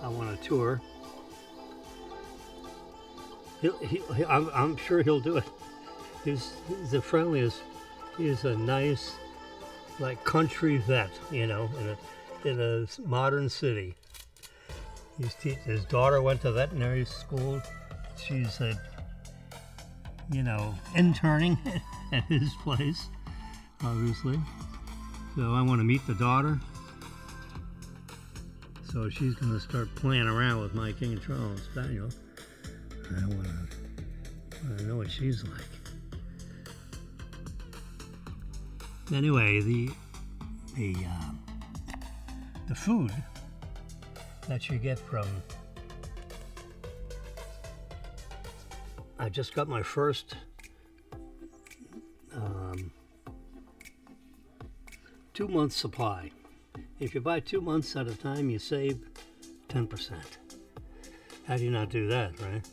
I want a tour. I'm sure he'll do it. He's the friendliest. He's a nice, country vet, in a modern city. His daughter went to veterinary school. She's interning at his place, obviously. So I want to meet the daughter. So she's going to start playing around with my King Charles Spaniel. I want to know what she's like. Anyway, the food that you get from. I just got my first 2-month supply. If you buy 2 months at a time, you save 10%. How do you not do that, right?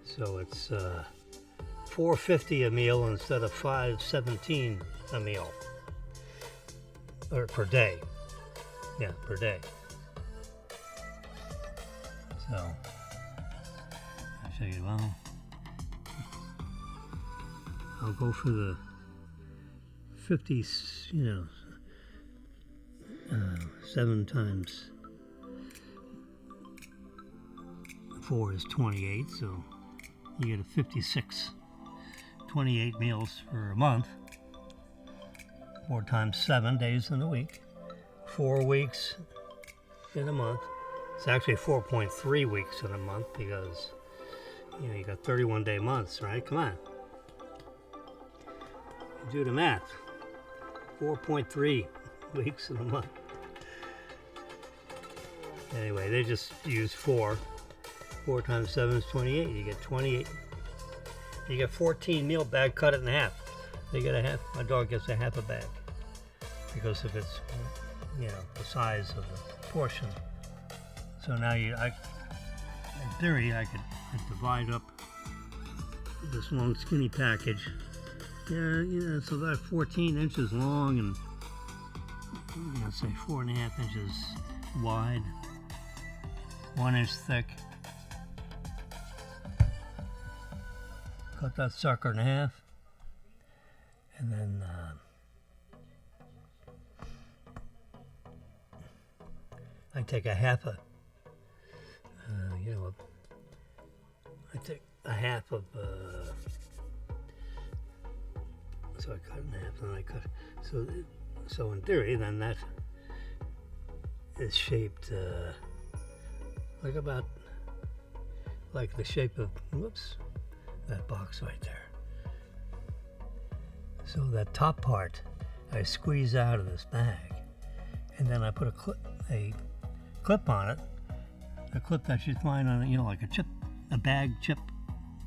So it's $4.50 a meal instead of $5.17 a meal, or per day. Yeah, per day. So I figured, well, I'll go for the 50, 7 times 4 is 28, so you get a 56, 28 meals for a month, 4 times 7 days in a week, 4 weeks in a month. It's actually 4.3 weeks in a month because, you got 31-day months, right? Come on. Do the math. 4.3 weeks in a month. Anyway, they just use 4. 4 times 7 is 28. You get 28. You get 14 meal bag, cut it in half. They get a half. My dog gets a half a bag because of its, the size of the portion. So now in theory, I could divide up this long skinny package. Yeah, it's about 14 inches long and, say 4.5 inches wide, 1 inch thick. Cut that sucker in half, and then I take a half I take a half of, so I cut in half, and I cut, so in theory, then that is shaped like the shape of, that box right there. So that top part, I squeeze out of this bag, and then I put a clip on it, a clip that you find on, like a bag chip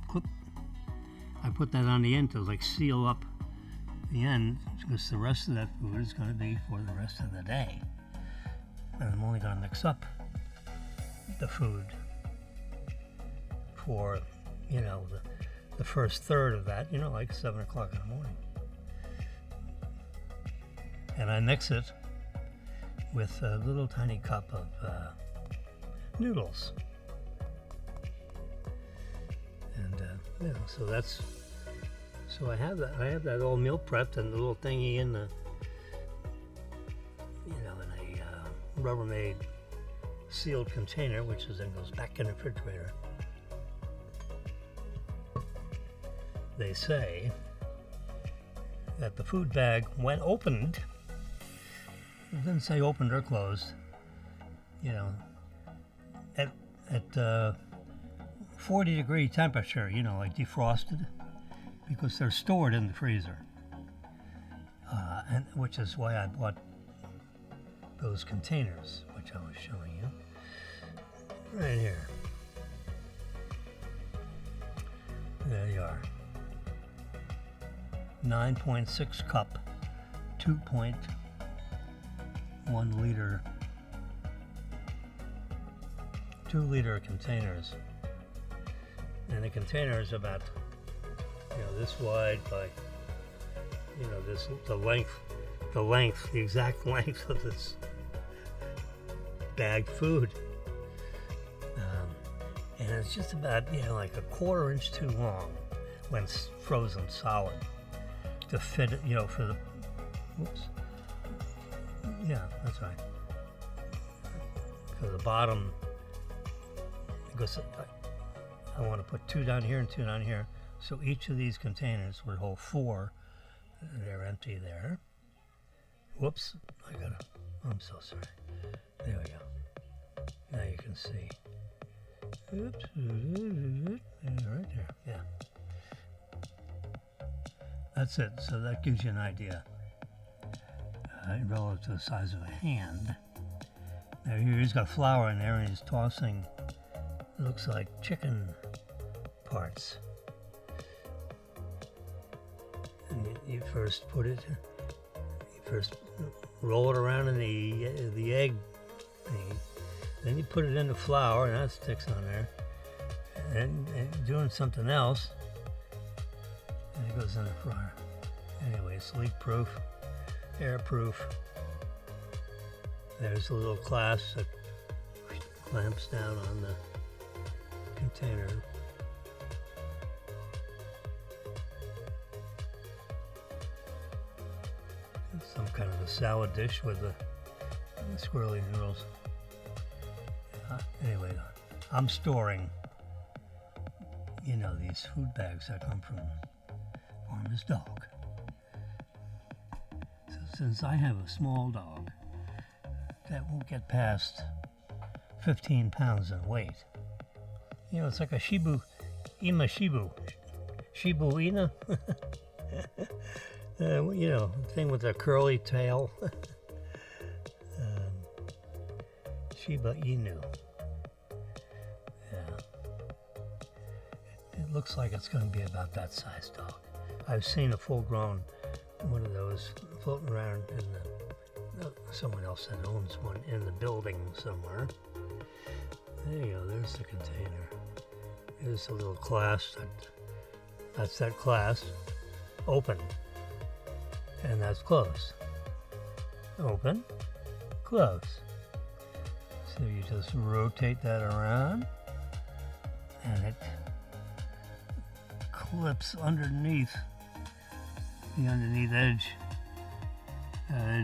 clip. I put that on the end to seal up the end, because the rest of that food is going to be for the rest of the day. And I'm only going to mix up the food for, the first third of that, like 7 o'clock in the morning. And I mix it with a little tiny cup of noodles. And so that's, so I have that all meal prepped and the little thingy in the, in a Rubbermaid sealed container, which then goes back in the refrigerator. They say that the food bag, when opened, it doesn't say opened or closed, at 40-degree temperature, like defrosted, because they're stored in the freezer. And which is why I bought those containers, which I was showing you right here. There you are. 9.6 cup, 2.1 liter, 2-liter containers. And the container is about, this wide by, the exact length of this bagged food. And it's just about, like a 1/4 inch too long when it's frozen solid to fit it, for the, whoops. Yeah, that's right. For the bottom, because I want to put 2 down here and 2 down here. So each of these containers would hold 4. They're empty there. Whoops, I'm so sorry. There we go. Now you can see. Oops, right there, yeah. That's it, so that gives you an idea relative to the size of a hand. Now here he's got flour in there and he's tossing, it looks like chicken parts. And you first roll it around in the egg thing. Then you put it in the flour and that sticks on there. And doing something else. And it goes in the fryer. Anyway, it's leak-proof, air-proof. There's a little clasp that clamps down on the container. Some kind of a salad dish with the squirrely noodles. Anyway, I'm storing, these food bags that come from Farmer's Dog. So since I have a small dog that won't get past 15 pounds in weight, it's like a Shibu Inu. Thing with a curly tail. Shiba Inu. Yeah. It looks like it's going to be about that size dog. I've seen a full-grown one of those floating around in someone else that owns one in the building somewhere. There you go. There's the container. There's a little clasp. That's that clasp. Open. And that's closed. Open. Close. So you just rotate that around and it clips underneath the edge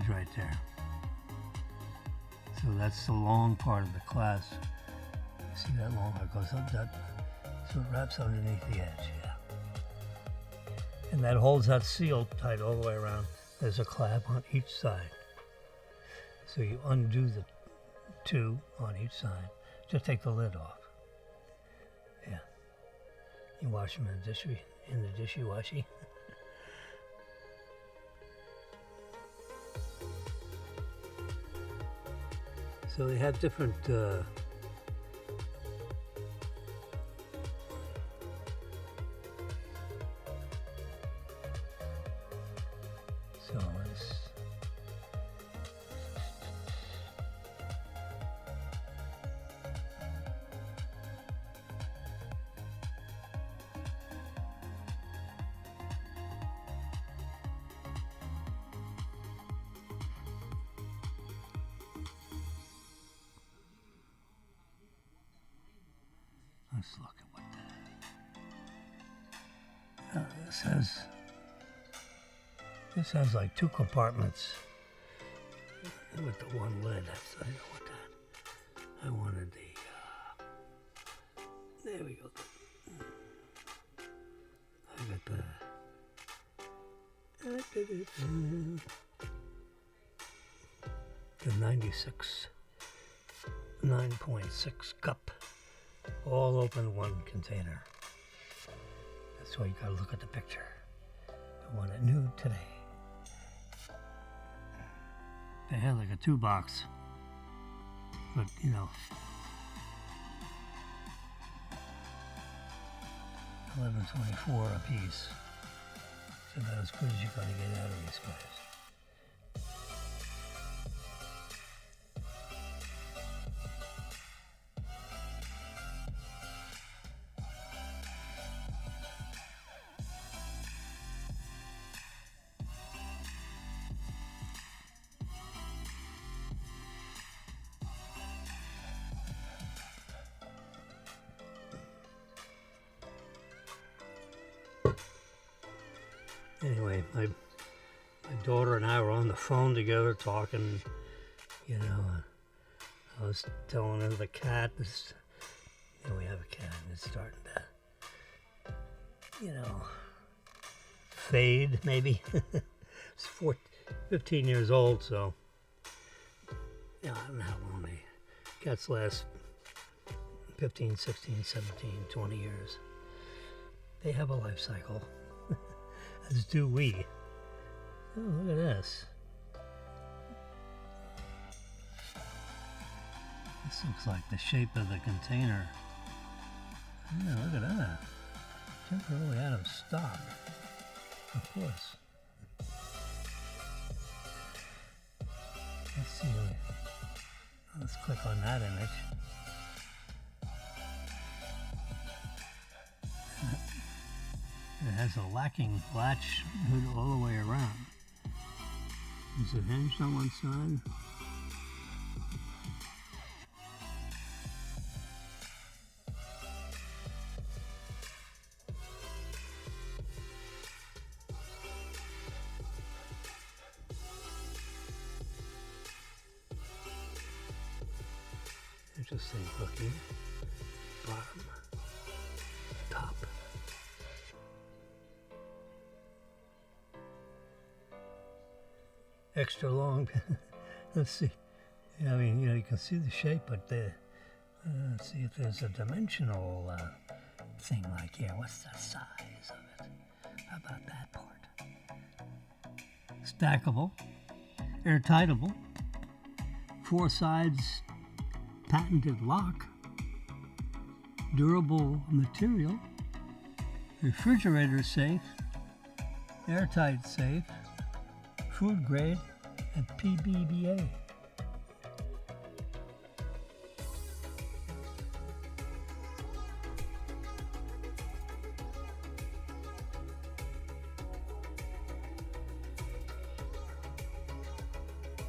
right there. So that's the long part of the clasp. You see that long part goes up that, so it wraps underneath the edge, yeah. And that holds that seal tight all the way around. There's a clamp on each side. So you undo the 2 on each side. Just take the lid off. Yeah. You wash them in the dishy-washy. So they have different so it's Let's look at what this has like 2 compartments with the one lid. I know what that. I wanted the. There we go. I got the 96 9.6 cup, all open one container. That's why you gotta look at the picture. I want it new today. They had like a 2 box, but you know, 11.24 a piece. It's about as good as you're gonna get out of these guys. Anyway, my daughter and I were on the phone together talking, you know, I was telling her the cat is, you know, we have a cat and it's starting to, you know, fade maybe. It's 15 years old, so, you know, I don't know how long cats last 15, 16, 17, 20 years. They have a life cycle. As do we. Oh, look at this. This looks like the shape of the container. Yeah, look at that. Temporarily out of stock. Of course. Let's see. Let's click on that image. It has a lacking latch hood all the way around. Is it hinged on one side? Interesting looking. Bottom. Top. Extra long. Let's see. Yeah, I mean, you know, you can see the shape, but let's see if there's a dimensional thing like here. What's the size of it? How about that part? Stackable, airtightable, 4 sides, patented lock, durable material, refrigerator safe, airtight safe, food grade, and PBBA.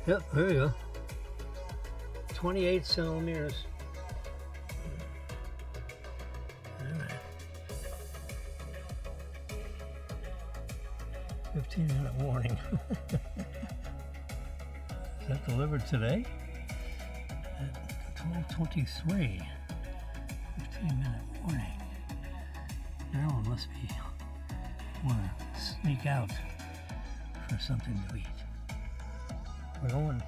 Yep, there you go. 28 centimeters. All right. 15-minute warning. Is that delivered today? At 12:23. 15-minute warning. Marilyn must be want to sneak out for something to eat. We're going to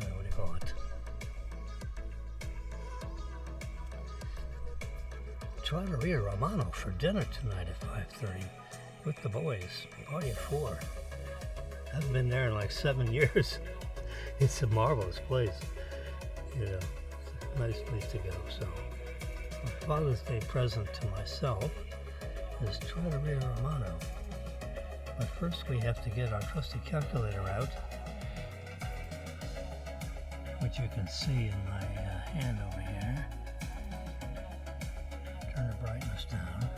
what do you call it? Trattoria Romano for dinner tonight at 5:30 with the boys. Party at 4. Haven't been there in like 7 years. It's a marvelous place. You know, it's a nice place to go. So, my Father's Day present to myself is Trattoria Romano. But first we have to get our trusty calculator out, which you can see in my hand over here. Turn the brightness down.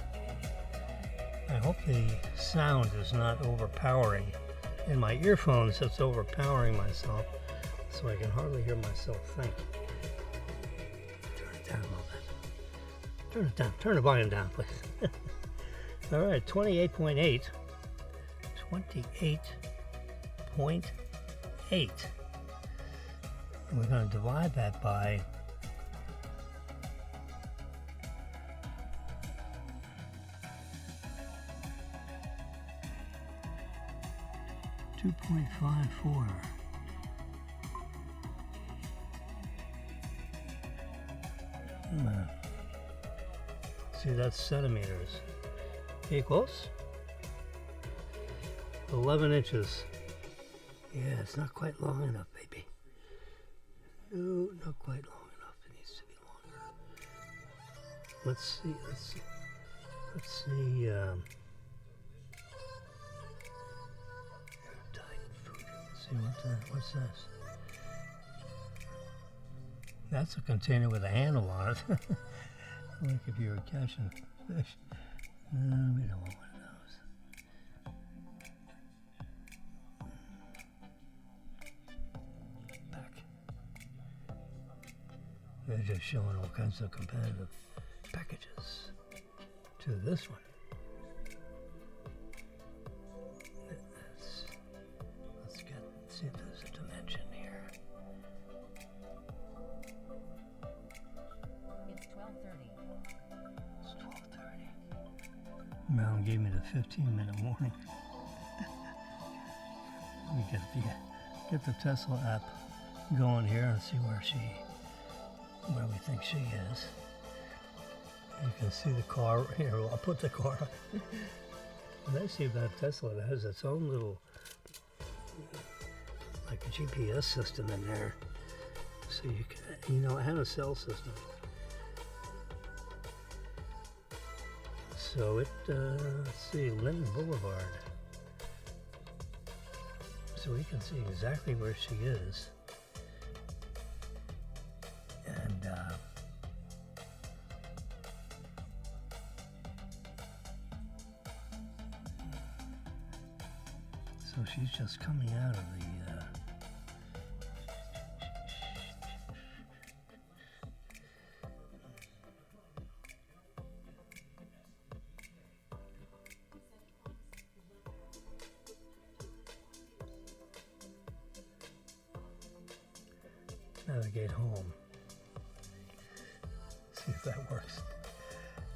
I hope the sound is not overpowering. In my earphones, it's overpowering myself. So so I can hardly hear myself think. Turn it down a little bit. Turn it down. Turn the volume down, please. All right, 28.8. 28.8. And we're going to divide that by 2.54. See, that's centimeters. Equals 11 inches. Yeah, it's not quite long enough, baby. No, not quite long enough. It needs to be longer. Let's see. What's this? That's a container with a handle on it. Like if you were catching fish. No, we don't want one of those. Back. They're just showing all kinds of competitive packages to this one. See if there's a dimension here. It's 12:30. It's 12:30. Malin gave me the 15-minute warning. Let me get the Tesla app going here and see where we think she is. You can see the car here. I'll put the car. The nice thing about Tesla, it has its own little, like a GPS system in there, so you can, and a cell system. So let's see, Linden Boulevard. So we can see exactly where she is. And so she's just coming out of the navigate home. See if that works.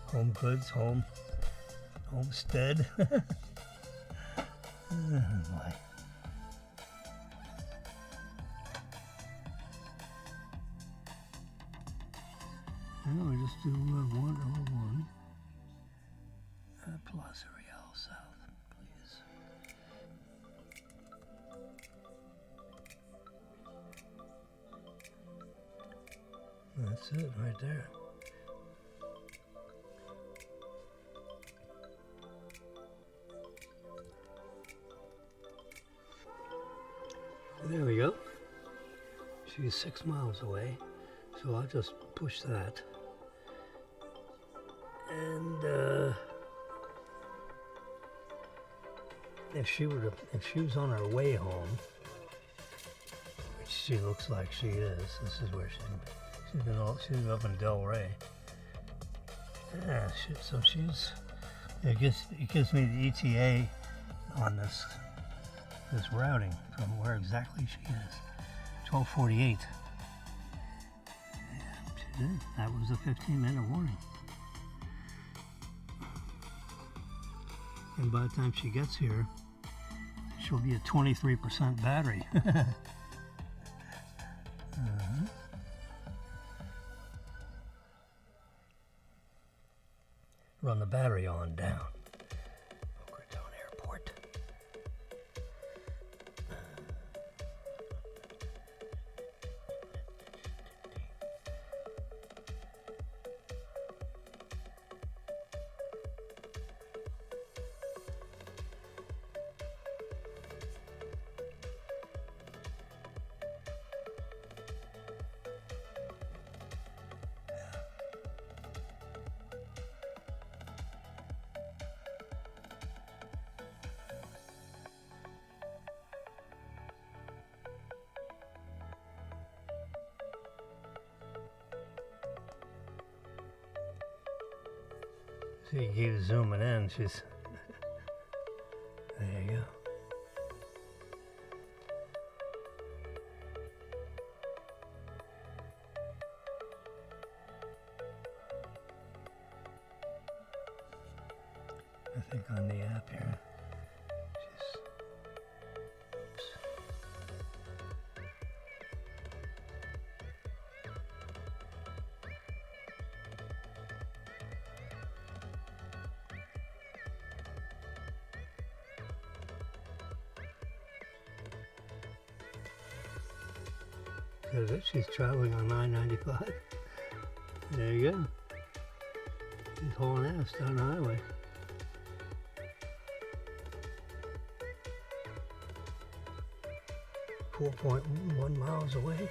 Home goods, homestead. Oh boy. Well, we just do 101 Plaza Real South, please. That's it right there. There we go. She's 6 miles away, so I'll just push that. And if she was on her way home, which she looks like she is, this is where she's been up in Del Rey. Yeah, so she's. It gives me the ETA on this routing from where exactly she is. 12:48. Yeah, that was a 15-minute warning. And by the time she gets here, she'll be at 23% battery. Run the battery on down. Boca Raton Airport. See, you keep zooming in. She's. There you go. I think on the app here, she's. Oops. There's it. She's traveling on 995. There you go. She's hauling ass down the highway. .1 miles away.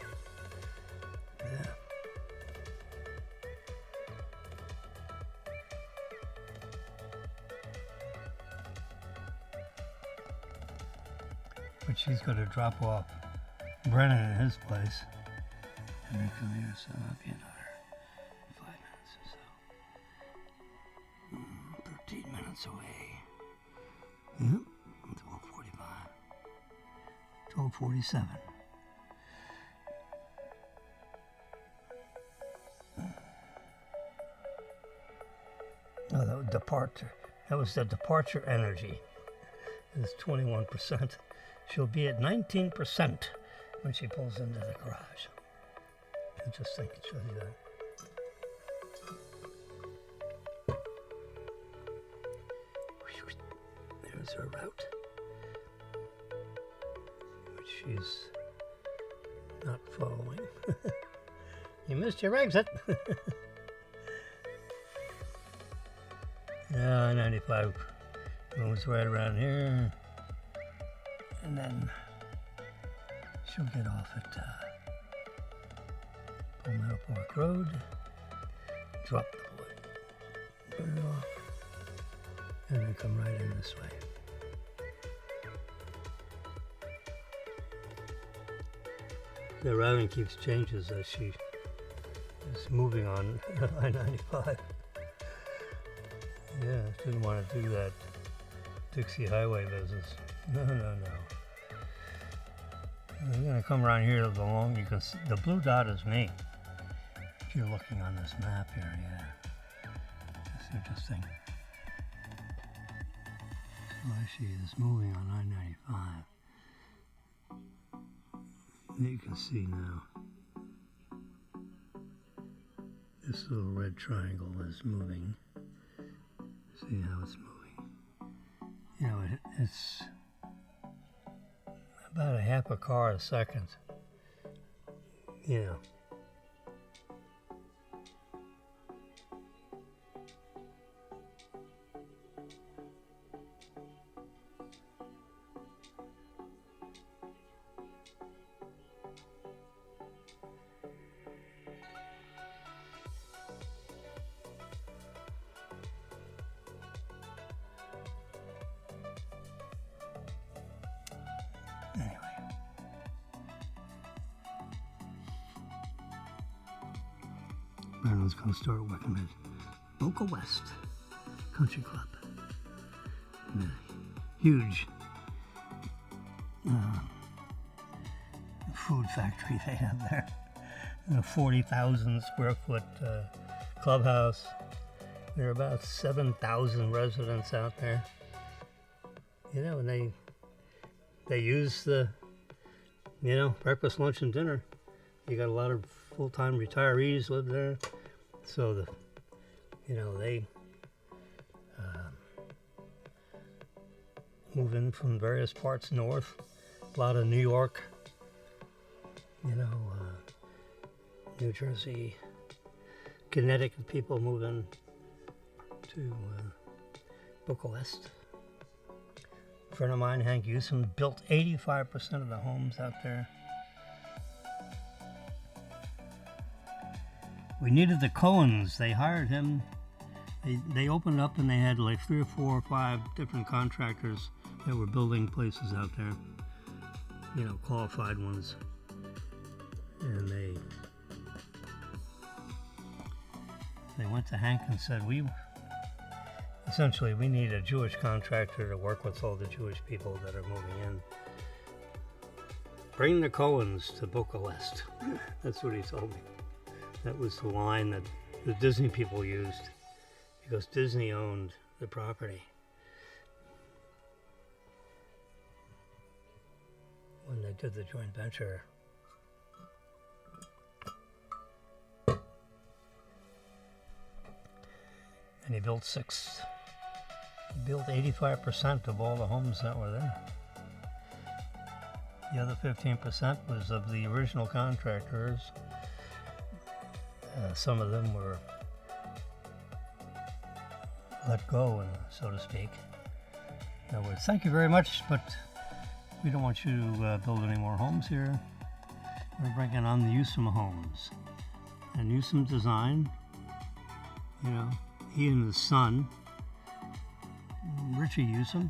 Yeah. But she's going to drop off Brennan in his place and then come here, so I'll be another 5 minutes or so. 13 minutes away. Yep, 12:45. 12:47. Oh, that was departure. That was the departure energy. It's 21%. She'll be at 19% when she pulls into the garage. I just think it shows you that. There's her route, which she's not following. You missed your exit. Yeah, 95 goes right around here, and then she'll get off at Palmetto Park Road, drop the wood, burn it off, and then come right in this way. The routing keeps changes as she is moving on I-95. Yeah, didn't want to do that Dixie Highway business. No. I'm gonna come around here to the long. You can see the blue dot is me. If you're looking on this map here, yeah, that's interesting. So as she is moving on I-95, you can see now. This little red triangle is moving. See how it's moving. You know, it's about a half a car a second. You know. Anyway. Marilyn's going to start working at Boca West Country Club. And a huge food factory they have there. A 40,000 square foot clubhouse. There are about 7,000 residents out there. You know, and they use the, you know, breakfast, lunch, and dinner. You got a lot of full-time retirees live there, so the, you know, they move in from various parts north. A lot of New York, you know, New Jersey, Connecticut people move in to Boca West. A friend of mine, Hank Hewson, built 85% of the homes out there. We needed the Cohens. They hired him. They opened up and they had like 3 or 4 or 5 different contractors that were building places out there. You know, qualified ones. And they went to Hank and said, we essentially, we need a Jewish contractor to work with all the Jewish people that are moving in. Bring the Cohens to Bucharest. That's what he told me. That was the line that the Disney people used because Disney owned the property when they did the joint venture. And he built 85% of all the homes that were there. The other 15% was of the original contractors. Some of them were let go, so to speak. In other words, thank you very much, but we don't want you to build any more homes here. We're bringing on the Newsom homes. And Newsom Design, you know, he and his son, Richie Newsom,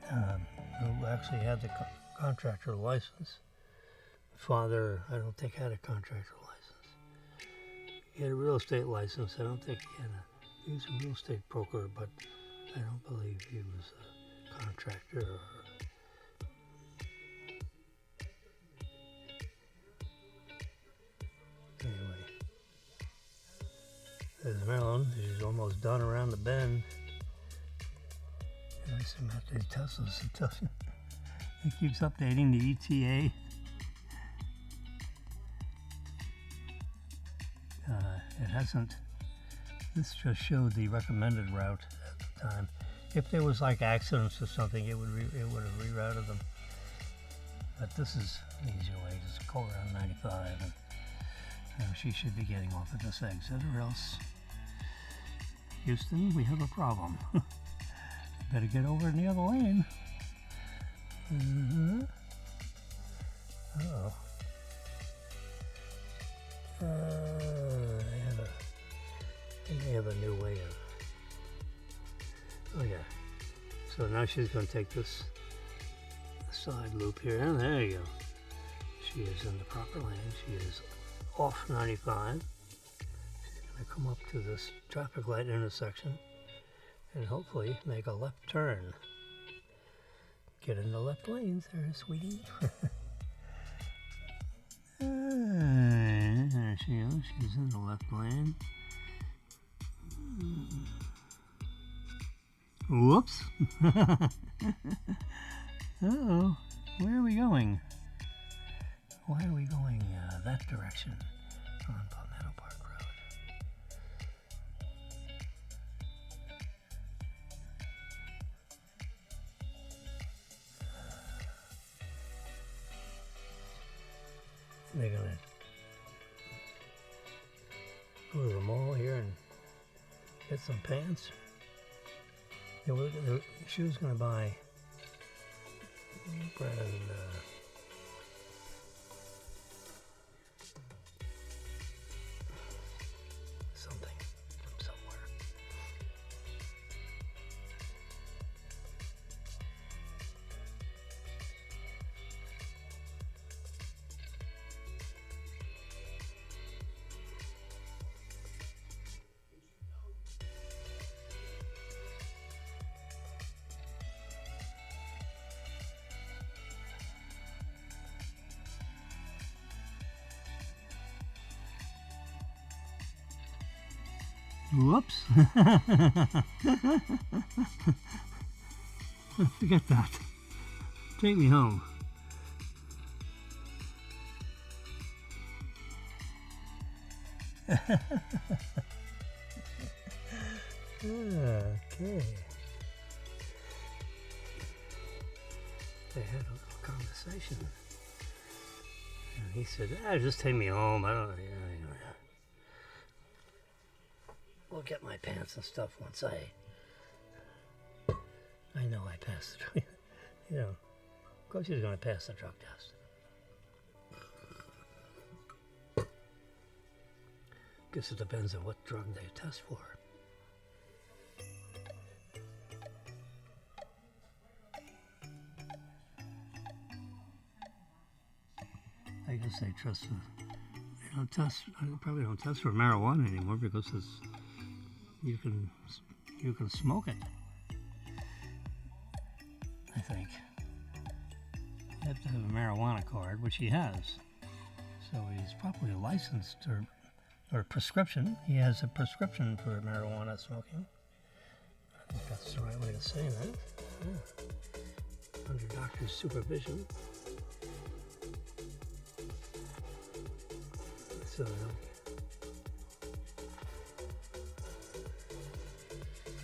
who actually had the contractor license. Father, I don't think, had a contractor license. He had a real estate license. I don't think he was a real estate broker, but I don't believe he was a contractor. Anyway, there's Marilyn. She's almost done around the bend. I see about these Teslas. It keeps updating the ETA. It hasn't. This just showed the recommended route at the time. If there was like accidents or something, it would have rerouted them. But this is an easier way. Just go around 95, and she should be getting off at this exit, or else, Houston, we have a problem. Better get over in the other lane. Uh-oh. They have a new way of. Oh yeah. So now she's going to take this side loop here, and there you go. She is in the proper lane. She is off 95. She's going to come up to this traffic light intersection and hopefully make a left turn. Get in the left lanes there, sweetie. There she is. She's in the left lane. Whoops. Uh-oh. Where are we going? Why are we going that direction on Palmetto Park Road? They're going to go to the mall here and get some pants. She was going to buy brand something from somewhere. Whoops. Forget that. Take me home. Okay. They had a little conversation. And he said, just take me home. I don't know. We'll get my pants and stuff once I know I passed the of course he's going to pass the drug test. Guess it depends on what drug they test for. I guess they probably don't test for marijuana anymore because it's you can smoke it. I think you have to have a marijuana card, which he has. So he's probably licensed or prescription. He has a prescription for marijuana smoking. I think that's the right way to say that. Yeah. Under doctor's supervision. So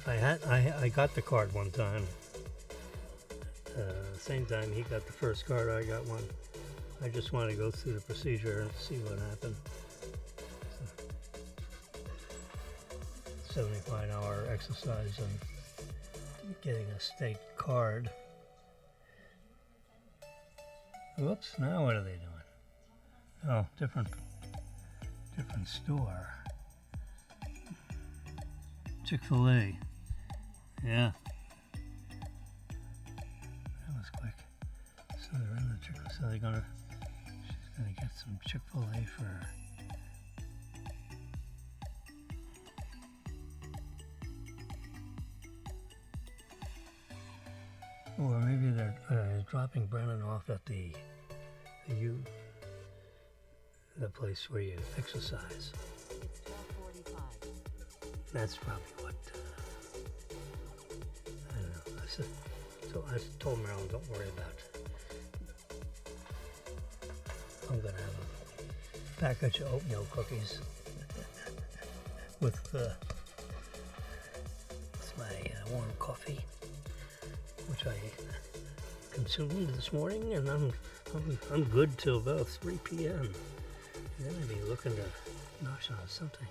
I got the card one time. Same time he got the first card, I got one. I just wanted to go through the procedure and see what happened. 75-hour exercise and getting a state card. Whoops, now what are they doing? Oh, different store. Chick-fil-A. Yeah. That was quick. So they're in the Chick-fil-A. So she's gonna get some Chick-fil-A for her. Or maybe they're dropping Brennan off at the place where you exercise. It's 12:45. That's probably what. I don't know. So I told Marilyn, don't worry about it. I'm gonna have a package of oatmeal cookies with my warm coffee, which I consumed this morning, and I'm good till about 3 p.m. And then I'd be looking to nosh on something.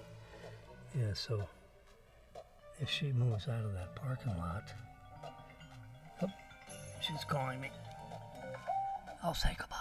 Yeah, so if she moves out of that parking lot, oh, she's calling me. I'll say goodbye.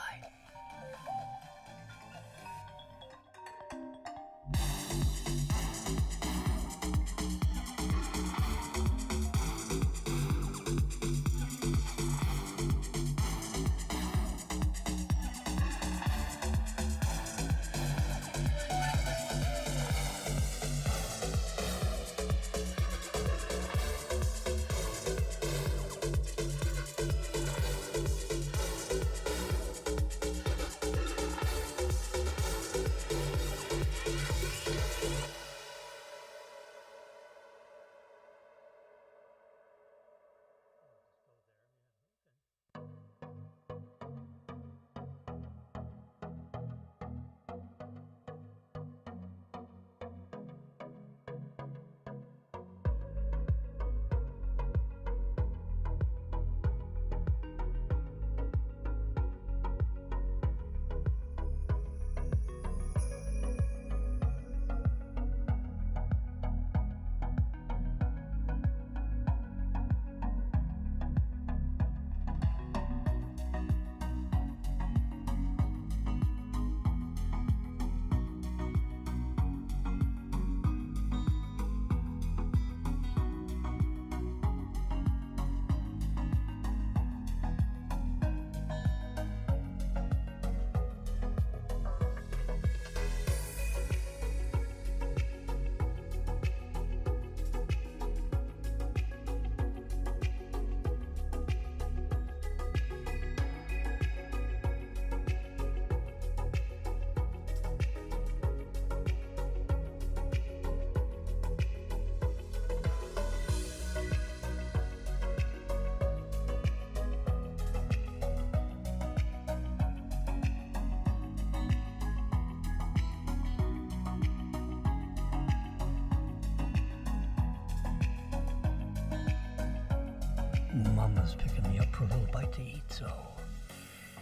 Mama's picking me up for a little bite to eat, so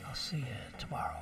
I'll see you tomorrow.